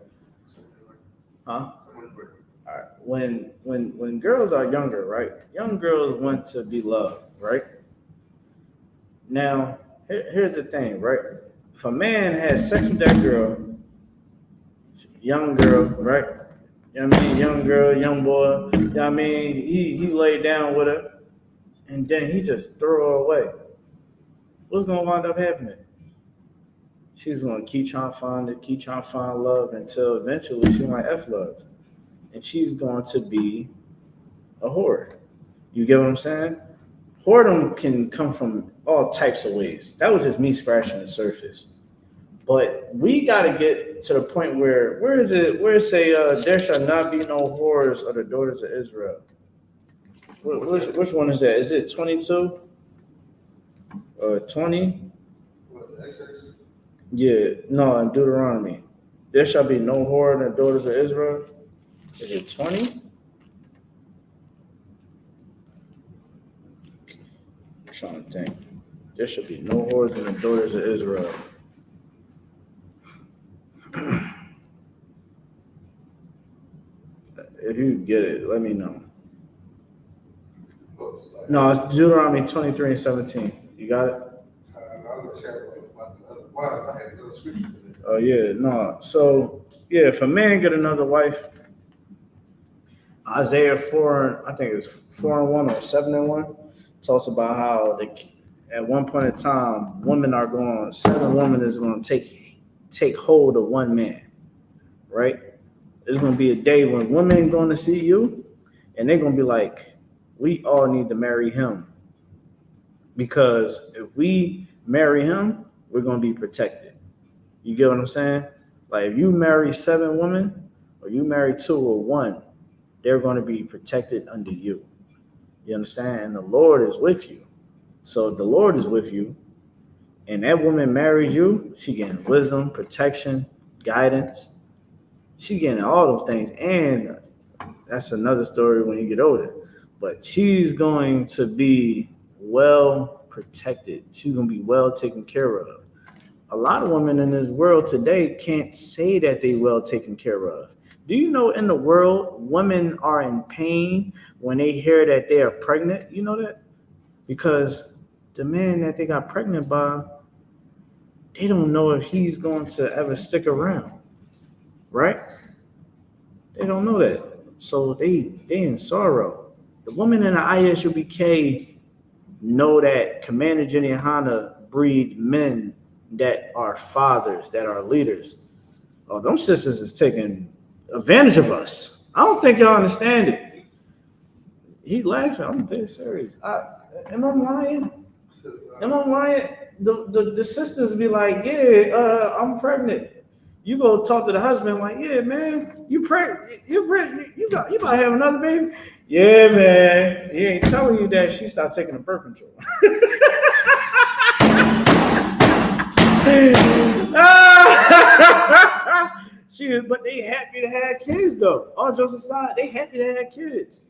Huh? All right. When girls are younger, right? Young girls want to be loved, right? Now, here's the thing, right? If a man has sex with that girl, young girl, right? You know what I mean? Young girl, young boy, you know what I mean? He laid down with her, and then he just threw her away. What's going to wind up happening? She's going to keep trying to find love until eventually she might F love. And she's going to be a whore. You get what I'm saying? Whoredom can come from all types of ways. That was just me scratching the surface. But we got to get to the point where is it? Where it say, there shall not be no whores of the daughters of Israel? Which one is that? Is it 22 or 20? Yeah, no, in Deuteronomy. There shall be no whore in the daughters of Israel. Is it 20? I'm trying to think. There should be no whores in the daughters of Israel. If you get it, let me know. No, it's Deuteronomy 23 and 17. You got it? Oh, yeah, no. So, yeah, if a man get another wife, Isaiah 4, I think it's 4:1 or 7:1, talks about how at one point in time, seven women is going to take hold of one man, right? There's going to be a day when women are going to see you, and they're going to be like, we all need to marry him. Because if we marry him, we're going to be protected. You get what I'm saying? Like if you marry 7 women, or you marry 2 or 1, they're going to be protected under you. You understand? And the Lord is with you. So if the Lord is with you, and that woman marries you, she getting wisdom, protection, guidance. She getting all those things. And that's another story when you get older. But she's going to be well protected. She's going to be well taken care of. A lot of women in this world today can't say that they well taken care of. Do you know in the world, women are in pain when they hear that they are pregnant? You know that? Because the man that they got pregnant by, they don't know if he's going to ever stick around, right? They don't know that. So they in sorrow. The women in the I.S.U.P.K know that Commander GEN.YAHANNA breed men that are fathers, that are leaders. Oh, them sisters is taking advantage of us. I don't think y'all understand it. He laughing. I'm dead serious. Am I lying? Am I lying? The sisters be like, yeah, I'm pregnant. You go talk to the husband like, yeah, man, you pregnant, you about to have another baby. Yeah, man, he ain't telling you that she started taking the birth control. But they happy to have kids though. All jokes aside, they happy to have kids.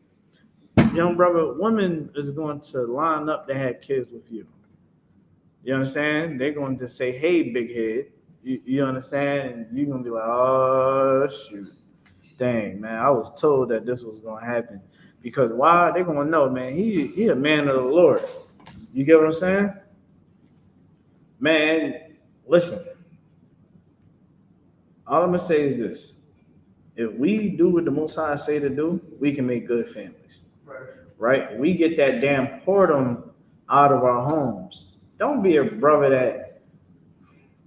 Young brother, woman is going to line up to have kids with you. You understand? They're going to say, hey, big head. You understand? And you're going to be like, oh, shoot. Dang, man, I was told that this was going to happen. Because why? They're going to know, man, he a man of the Lord. You get what I'm saying? Man, listen. All I'm going to say is this. If we do what the Most High say to do, we can make good families. Right? We get that damn whoredom out of our homes. Don't be a brother that,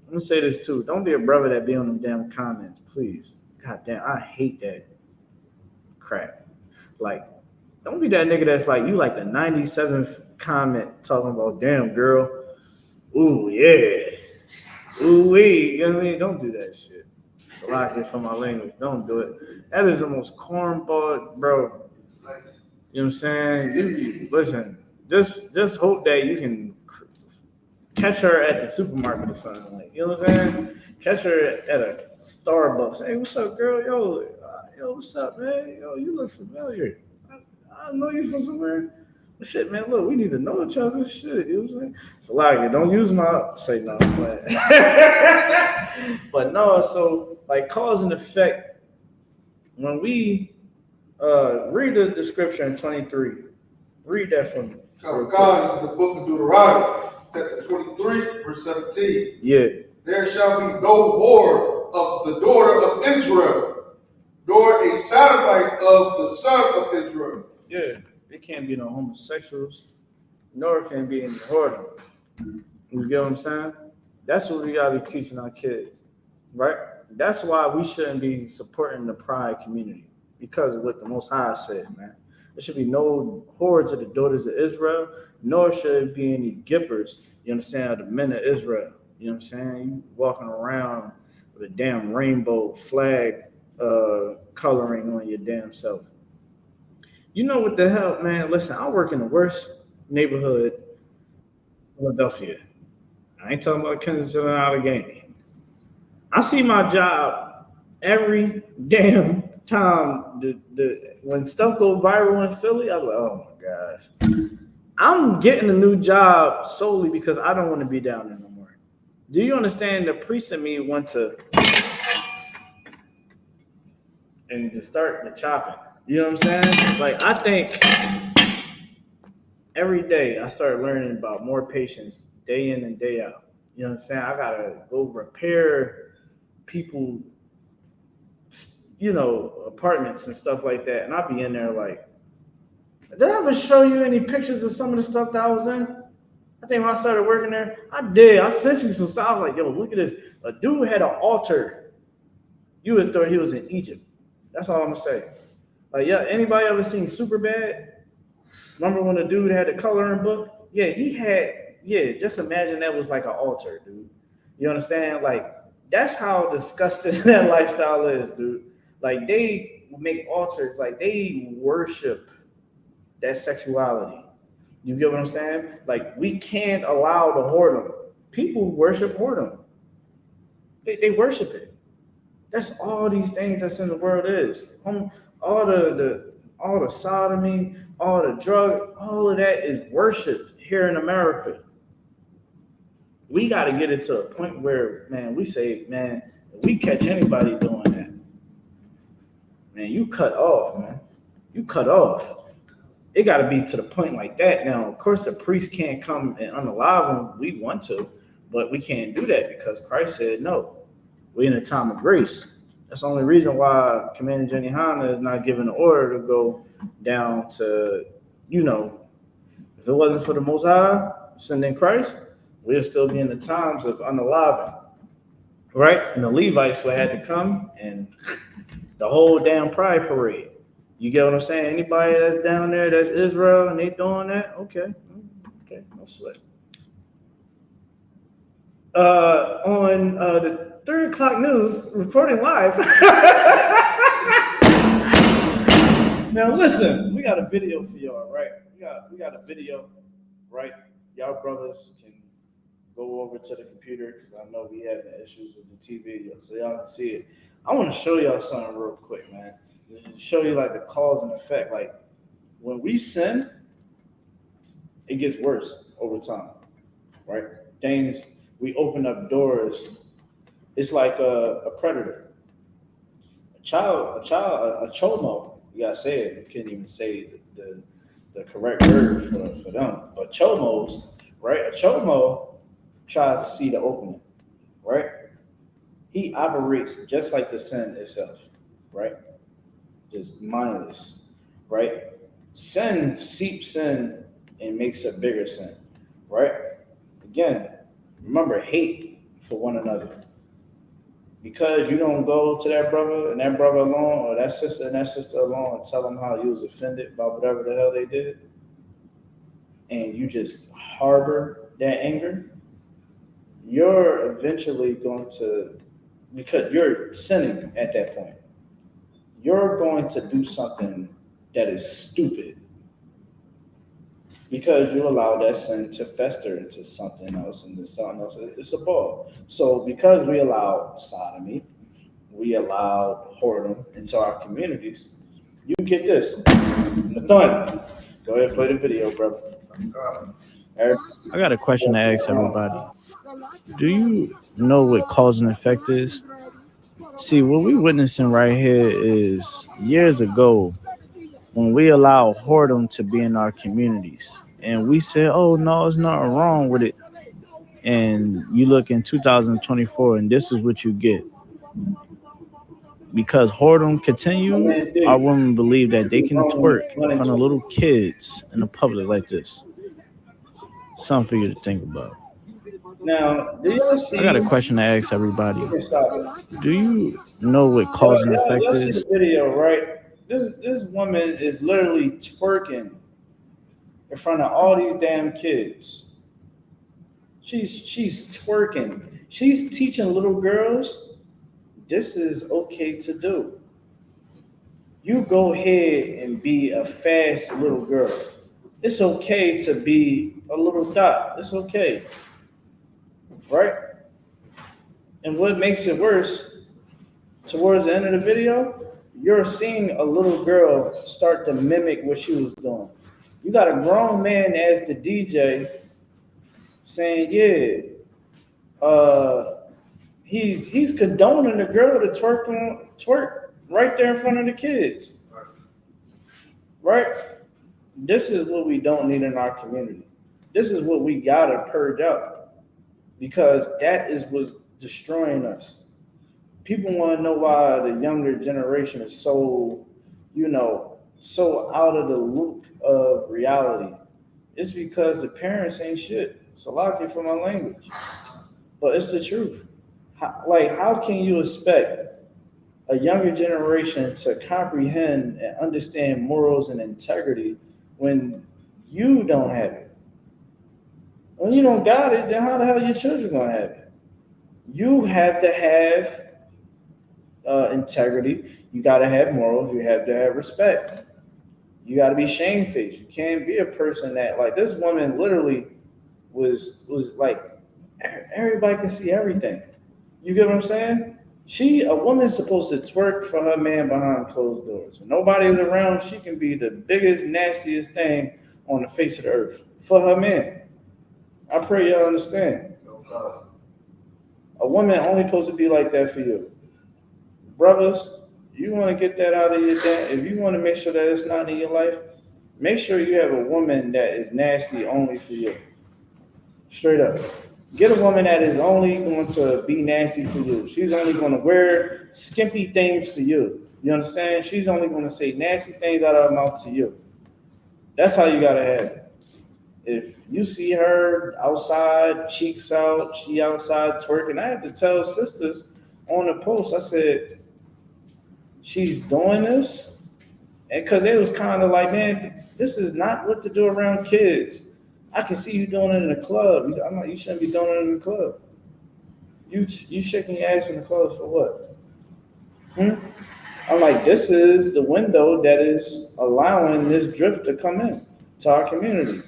I'm going to say this too. Don't be a brother that be on them damn comments, please. God damn, I hate that crap. Like, don't be that nigga that's like, you like the 97th comment talking about, damn girl, ooh, yeah, ooh, wee. You know what I mean? Don't do that shit. So I get from my language. Don't do it. That is the most cornball, bro. You know what I'm saying? Listen, just hope that you can catch her at the supermarket or something. Like, you know what I'm saying? Catch her at a Starbucks. Hey, what's up, girl? Yo, what's up, man? Yo, you look familiar. I know you from somewhere. But shit, man, look, we need to know each other. Shit, you know what I'm saying? It's a lot of you. Don't use my say no, but but no. So like cause and effect. When we read the description in 23, read that for me. God is in the book of Deuteronomy, chapter 23, verse 17. Yeah. There shall be no whore of the daughter of Israel, nor a sodomite of the son of Israel. Yeah, it can't be no homosexuals, nor can be any whoredom. You get what I'm saying? That's what we gotta be teaching our kids, right? That's why we shouldn't be supporting the pride community, because of what the Most High said, man. There should be no hordes of the daughters of Israel, nor should it be any gippers, you understand, of the men of Israel. You know what I'm saying? You walking around with a damn rainbow flag coloring on your damn self. You know what the hell, man? Listen, I work in the worst neighborhood in Philadelphia. I ain't talking about Kensington and Allegheny. I see my job every damn time. When stuff go viral in Philly, I'm like, oh my gosh. I'm getting a new job solely because I don't want to be down there no more. Do you understand? The priest and me went to and to start the chopping. You know what I'm saying? Like, I think every day I start learning about more patience day in and day out. You know what I'm saying? I gotta go repair people, apartments and stuff like that. And I'll be in there like, did I ever show you any pictures of some of the stuff that I was in? I think when I started working there, I did. I sent you some stuff. I was like, yo, look at this. A dude had an altar. You would thought he was in Egypt. That's all I'm gonna say. Like, yeah, anybody ever seen Superbad? Remember when the dude had the coloring book? Yeah, just imagine that was like an altar, dude. You understand? Like, that's how disgusting that lifestyle is, dude. Like, they make altars, like they worship that sexuality. You get what I'm saying? Like, we can't allow the whoredom. People worship whoredom. They worship it. That's all these things that's in the world is. All the sodomy, all the drug, all of that is worshipped here in America. We got to get it to a point where, man, we say, man, if we catch anybody doing that, man, you cut off, man. You cut off. It got to be to the point like that. Now, of course, the priest can't come and unalive them. We want to, but we can't do that because Christ said no. We're in a time of grace. That's the only reason why Commander GEN.YAHANNA is not giving the order to go down to, if it wasn't for the Most High sending Christ, we'll still be in the times of unaliving, right? And the Levites would have had to come and the whole damn pride parade. You get what I'm saying? Anybody that's down there that's Israel and they doing that, okay, no sweat. On the 3 o'clock news reporting live. Now listen, we got a video for y'all, right? We got a video, right? Y'all brothers can go over to the computer because I know we having issues with the TV, so y'all can see it. I want to show y'all something real quick, man. Just show you like the cause and effect. Like when we sin, it gets worse over time, right? Things, we open up doors. It's like a predator. A chomo, you gotta say it. You can't even say the correct word for them. But chomos, right? A chomo tries to see the opening, right? He operates just like the sin itself, right? Just mindless, right? Sin seeps in and makes a bigger sin, right? Again, remember, hate for one another. Because you don't go to that brother and that brother alone, or that sister and that sister alone, and tell them how you was offended by whatever the hell they did, and you just harbor that anger, you're eventually going to, because you're sinning at that point, you're going to do something that is stupid because you allow that sin to fester into something else and something else. It's a ball. So because we allow sodomy, we allow whoredom into our communities, you get this. Nathan, go ahead and play the video, bro. I got a question to ask everybody. Do you know what cause and effect is? See, what we're witnessing right here is years ago when we allow whoredom to be in our communities. And we said, oh, no, there's nothing wrong with it. And you look in 2024 and this is what you get. Because whoredom continue, our women believe that they can twerk in front of little kids in the public like this. Something for you to think about. Now, do y'all see? I got a question to ask everybody. Do you know what cause and effect y'all see is? the video, right? This woman is literally twerking in front of all these damn kids. She's twerking. She's teaching little girls this is okay to do. You go ahead and be a fast little girl. It's okay to be a little dot. It's okay. Right? And what makes it worse, towards the end of the video, you're seeing a little girl start to mimic what she was doing. You got a grown man as the DJ saying, he's condoning the girl to twerk right there in front of the kids. Right? This is what we don't need in our community. This is what we gotta purge out, because that is what's destroying us. People want to know why the younger generation is so, so out of the loop of reality. It's because the parents ain't shit. Salaki for my language. But it's the truth. How can you expect a younger generation to comprehend and understand morals and integrity when you don't have it? When you don't got it, then how the hell are your children going to have it? You have to have integrity. You got to have morals. You have to have respect. You got to be shamefaced. You can't be a person that, like, this woman literally was like, everybody can see everything. You get what I'm saying? A woman's supposed to twerk for her man behind closed doors. When nobody is around, she can be the biggest, nastiest thing on the face of the earth for her man. I pray y'all understand. A woman only supposed to be like that for you. Brothers, you want to get that out of your dad. If you want to make sure that it's not in your life, make sure you have a woman that is nasty only for you. Straight up. Get a woman that is only going to be nasty for you. She's only going to wear skimpy things for you. You understand? She's only going to say nasty things out of her mouth to you. That's how you got to have it. If you see her outside, cheeks out, she outside twerking, I had to tell sisters on the post, I said, she's doing this? And because they was kind of like, man, this is not what to do around kids. I can see you doing it in the club. I'm like, you shouldn't be doing it in the club. You shaking your ass in the clubs for what? I'm like, this is the window that is allowing this drift to come in to our community.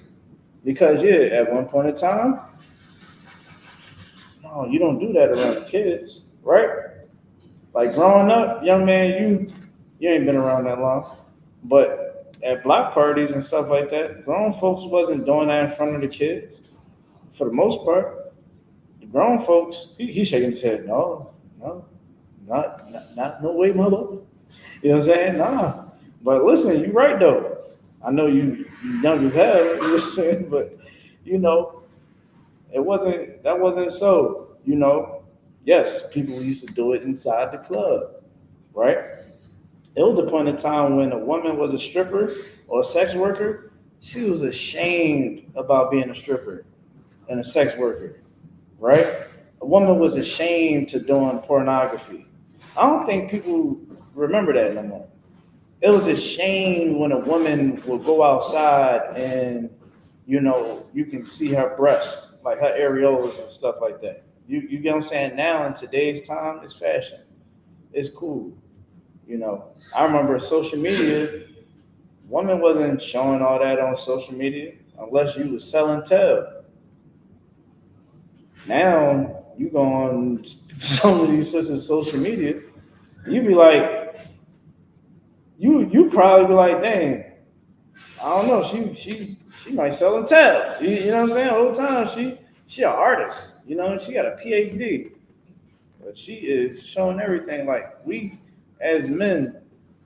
Because yeah, at one point in time, no, you don't do that around kids, right? Like growing up, young man, you ain't been around that long. But at block parties and stuff like that, grown folks wasn't doing that in front of the kids. For the most part, the grown folks, he shaking his head, no, not no way, mother. You know what I'm saying? Nah. But listen, you're right though. I know you young as hell, you know what I'm saying, but you know, that wasn't so, you know. Yes, people used to do it inside the club, right? It was the point in time when a woman was a stripper or a sex worker, she was ashamed about being a stripper and a sex worker, right? A woman was ashamed to doing pornography. I don't think people remember that no more. It was a shame when a woman would go outside and, you know, you can see her breast, like her areolas and stuff like that. You get what I'm saying? Now in today's time, it's fashion. It's cool. You know, I remember social media, women wasn't showing all that on social media unless you was selling tail. Now you go on some of these sisters' social media, you be like, you probably be like, dang, I don't know, she might sell and tell. You know what I'm saying? All the time she an artist, you know, she got a PhD. But she is showing everything. Like we as men,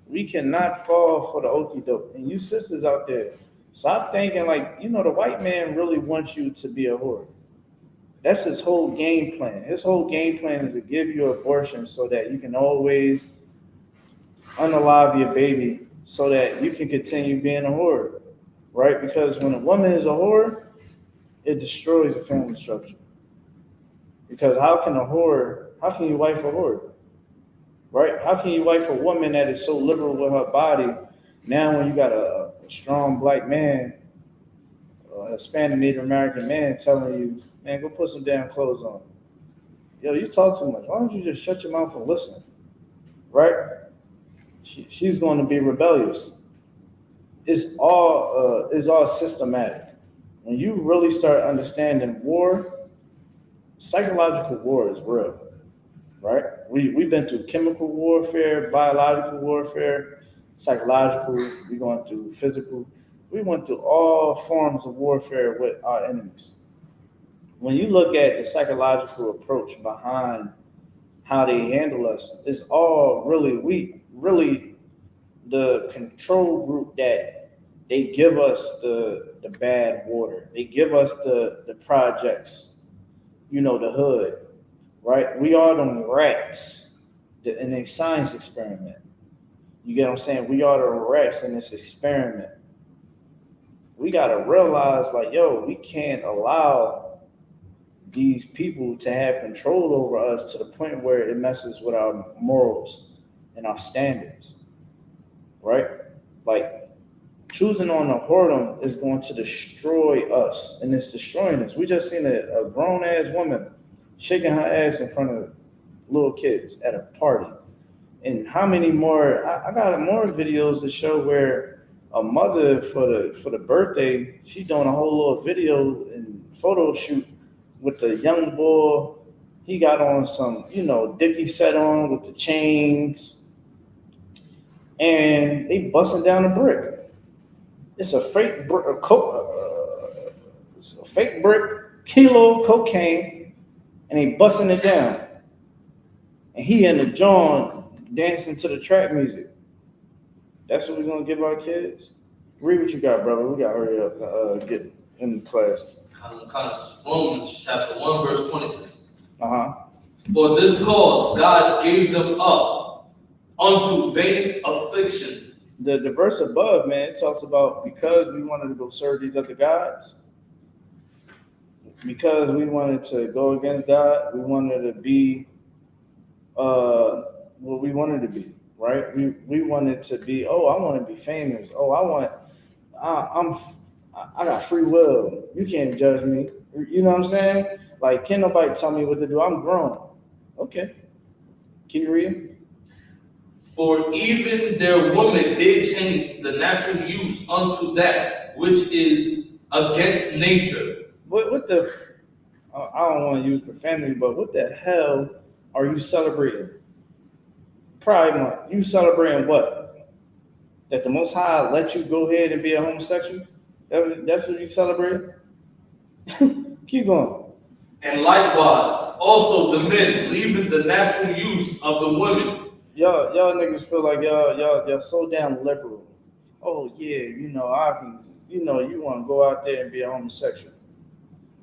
we cannot fall for the okie doke. And you sisters out there, stop thinking like, you know, the white man really wants you to be a whore. That's his whole game plan. His whole game plan is to give you abortion so that you can always unalive your baby so that you can continue being a whore, right? Because when a woman is a whore, it destroys the family structure. Because how can you wife a whore, right? How can you wife a woman that is so liberal with her body? Now when you got a strong black man, a Hispanic Native American man telling you, man, go put some damn clothes on. Yo, you talk too much. Why don't you just shut your mouth and listen, right? She's going to be rebellious. It's all systematic. When you really start understanding war, psychological war is real, right? We've been through chemical warfare, biological warfare, psychological, we're going through physical. We went through all forms of warfare with our enemies. When you look at the psychological approach behind how they handle us, it's all really the control group that they give us the bad water. They give us the projects, you know, the hood, right? We are them rats in a science experiment. You get what I'm saying? We are the rats in this experiment. We got to realize, like, yo, we can't allow these people to have control over us to the point where it messes with our morals and our standards, right? Like, choosing on a whoredom is going to destroy us, and it's destroying us. We just seen a grown-ass woman shaking her ass in front of little kids at a party. And how many more? I got more videos to show where a mother for the birthday, she doing a whole little video and photo shoot with the young boy. He got on some, you know, Dickie set on with the chains, and they busting down a brick. It's a fake brick, it's a fake brick, kilo of cocaine, and they busting it down. And he in the joint dancing to the trap music. That's what we're gonna give our kids. Read what you got, brother. We gotta hurry up, get in the class. Romans chapter 1, verse 26. Uh-huh. For this cause God gave them up unto vain afflictions. The verse above, man, it talks about because we wanted to go serve these other gods, because we wanted to go against God, we wanted to be what we wanted to be, right? We wanted to be, I want to be famous. I got free will. You can't judge me. You know what I'm saying? Like, can't nobody tell me what to do. I'm grown. Okay. Keep reading. For even their women did change the natural use unto that which is against nature. What the? I don't want to use profanity, but what the hell are you celebrating? Pride Month. You celebrating what? That the Most High let you go ahead and be a homosexual? That's what you celebrate? Keep going. And likewise, also the men, leaving the natural use of the women. Y'all niggas feel like y'all so damn liberal. Oh yeah, I can. You want to go out there and be a homosexual,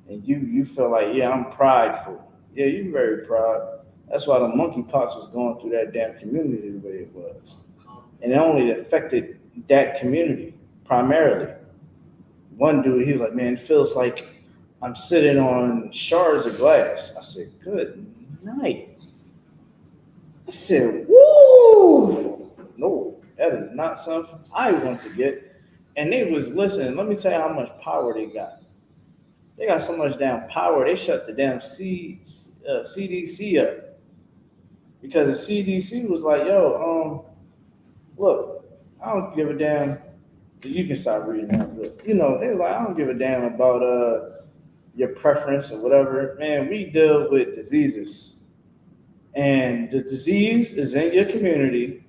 and you feel like I'm prideful. Yeah, you very proud. That's why the monkeypox was going through that damn community the way it was, and it only affected that community primarily. One dude, he was like, man, it feels like I'm sitting on shards of glass. I said, good night. I said, woo! No, that is not something I want to get. And they was listening. Let me tell you how much power they got. They got so much damn power. They shut the damn CDC up because the CDC was like, yo, look, I don't give a damn. You can stop reading that, but they were like, I don't give a damn about your preference or whatever. Man, we deal with diseases, and the disease is in your community.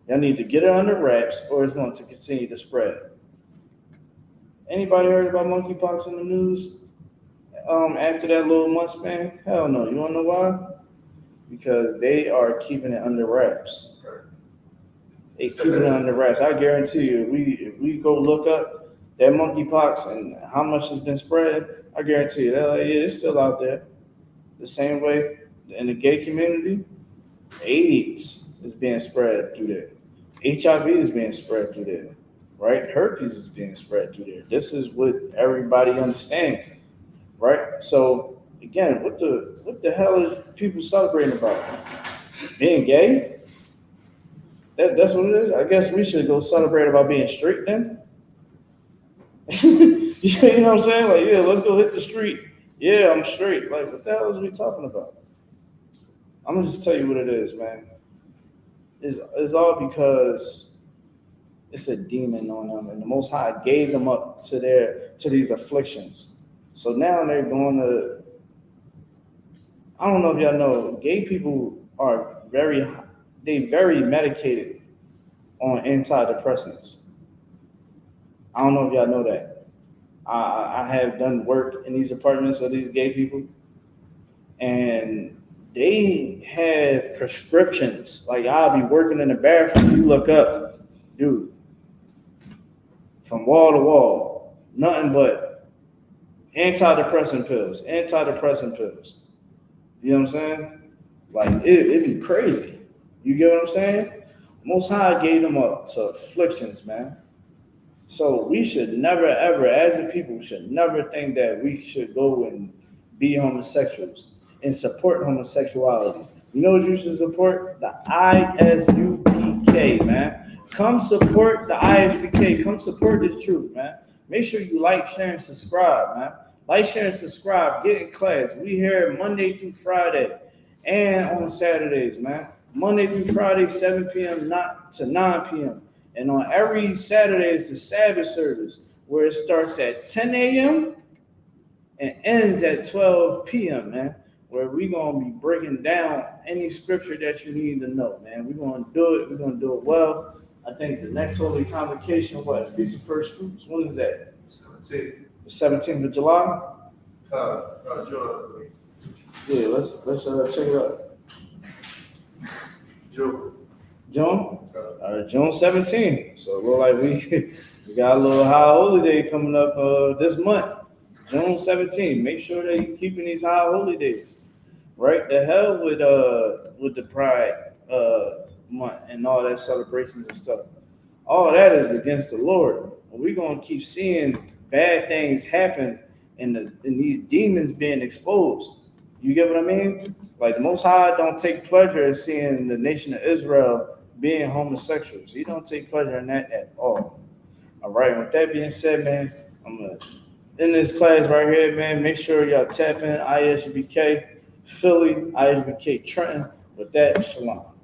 Y'all need to get it under wraps, or it's going to continue to spread. Anybody heard about monkeypox in the news after that little month span? Hell no. You want to know why? Because they are keeping it under wraps. They keeping it under wraps. I guarantee you, if we go look up that monkeypox and how much has been spread, I guarantee you, yeah, it's still out there. The same way in the gay community, AIDS is being spread through there. HIV is being spread through there, right? Herpes is being spread through there. This is what everybody understands, right? So again, what the hell is people celebrating about? Being gay? That's what it is. I guess we should go celebrate about being straight then. You know what I'm saying? Like, yeah, let's go hit the street. Yeah, I'm straight. Like, what the hell is we talking about? I'm gonna just tell you what it is, man. It's all because it's a demon on them, and the Most High gave them up to these afflictions. So now they're going to. I don't know if y'all know, gay people are very medicated on antidepressants. I don't know if y'all know that. I have done work in these apartments of these gay people, and they have prescriptions. Like, I'll be working in the bathroom, you look up, dude, from wall to wall, nothing but antidepressant pills. You know what I'm saying? Like, it'd be crazy. You get what I'm saying? Most High gave them up to afflictions, man. So we should never, ever, as a people, should never think that we should go and be homosexuals and support homosexuality. You know what you should support? The I.S.U.P.K, man. Come support the I.S.U.P.K. Come support this truth, man. Make sure you like, share, and subscribe, man. Like, share, and subscribe. Get in class. We here Monday through Friday and on Saturdays, man. Monday through Friday, 7 p.m. to 9 p.m. And on every Saturday is the Sabbath service, where it starts at 10 a.m. and ends at 12 p.m., man, where we're going to be breaking down any scripture that you need to know, man. We're going to do it. We're going to do it well. I think the next Holy Convocation, Feast of First Fruits, when is that? 17. The 17th of July? June. Yeah, let's check it out. June. June? June 17th. So it look like we got a little high holiday coming up this month. June 17th. Make sure that you're keeping these high holy days. Right? The hell with the Pride month and all that celebrations and stuff. All that is against the Lord. We're gonna keep seeing bad things happen and these demons being exposed. You get what I mean? Like, the Most High don't take pleasure in seeing the nation of Israel being homosexuals. He don't take pleasure in that at all. All right, with that being said, man, I'm gonna end this class right here, man. Make sure y'all tap in I.S.U.P.K. Philly, I.S.U.P.K Trenton. With that, shalom.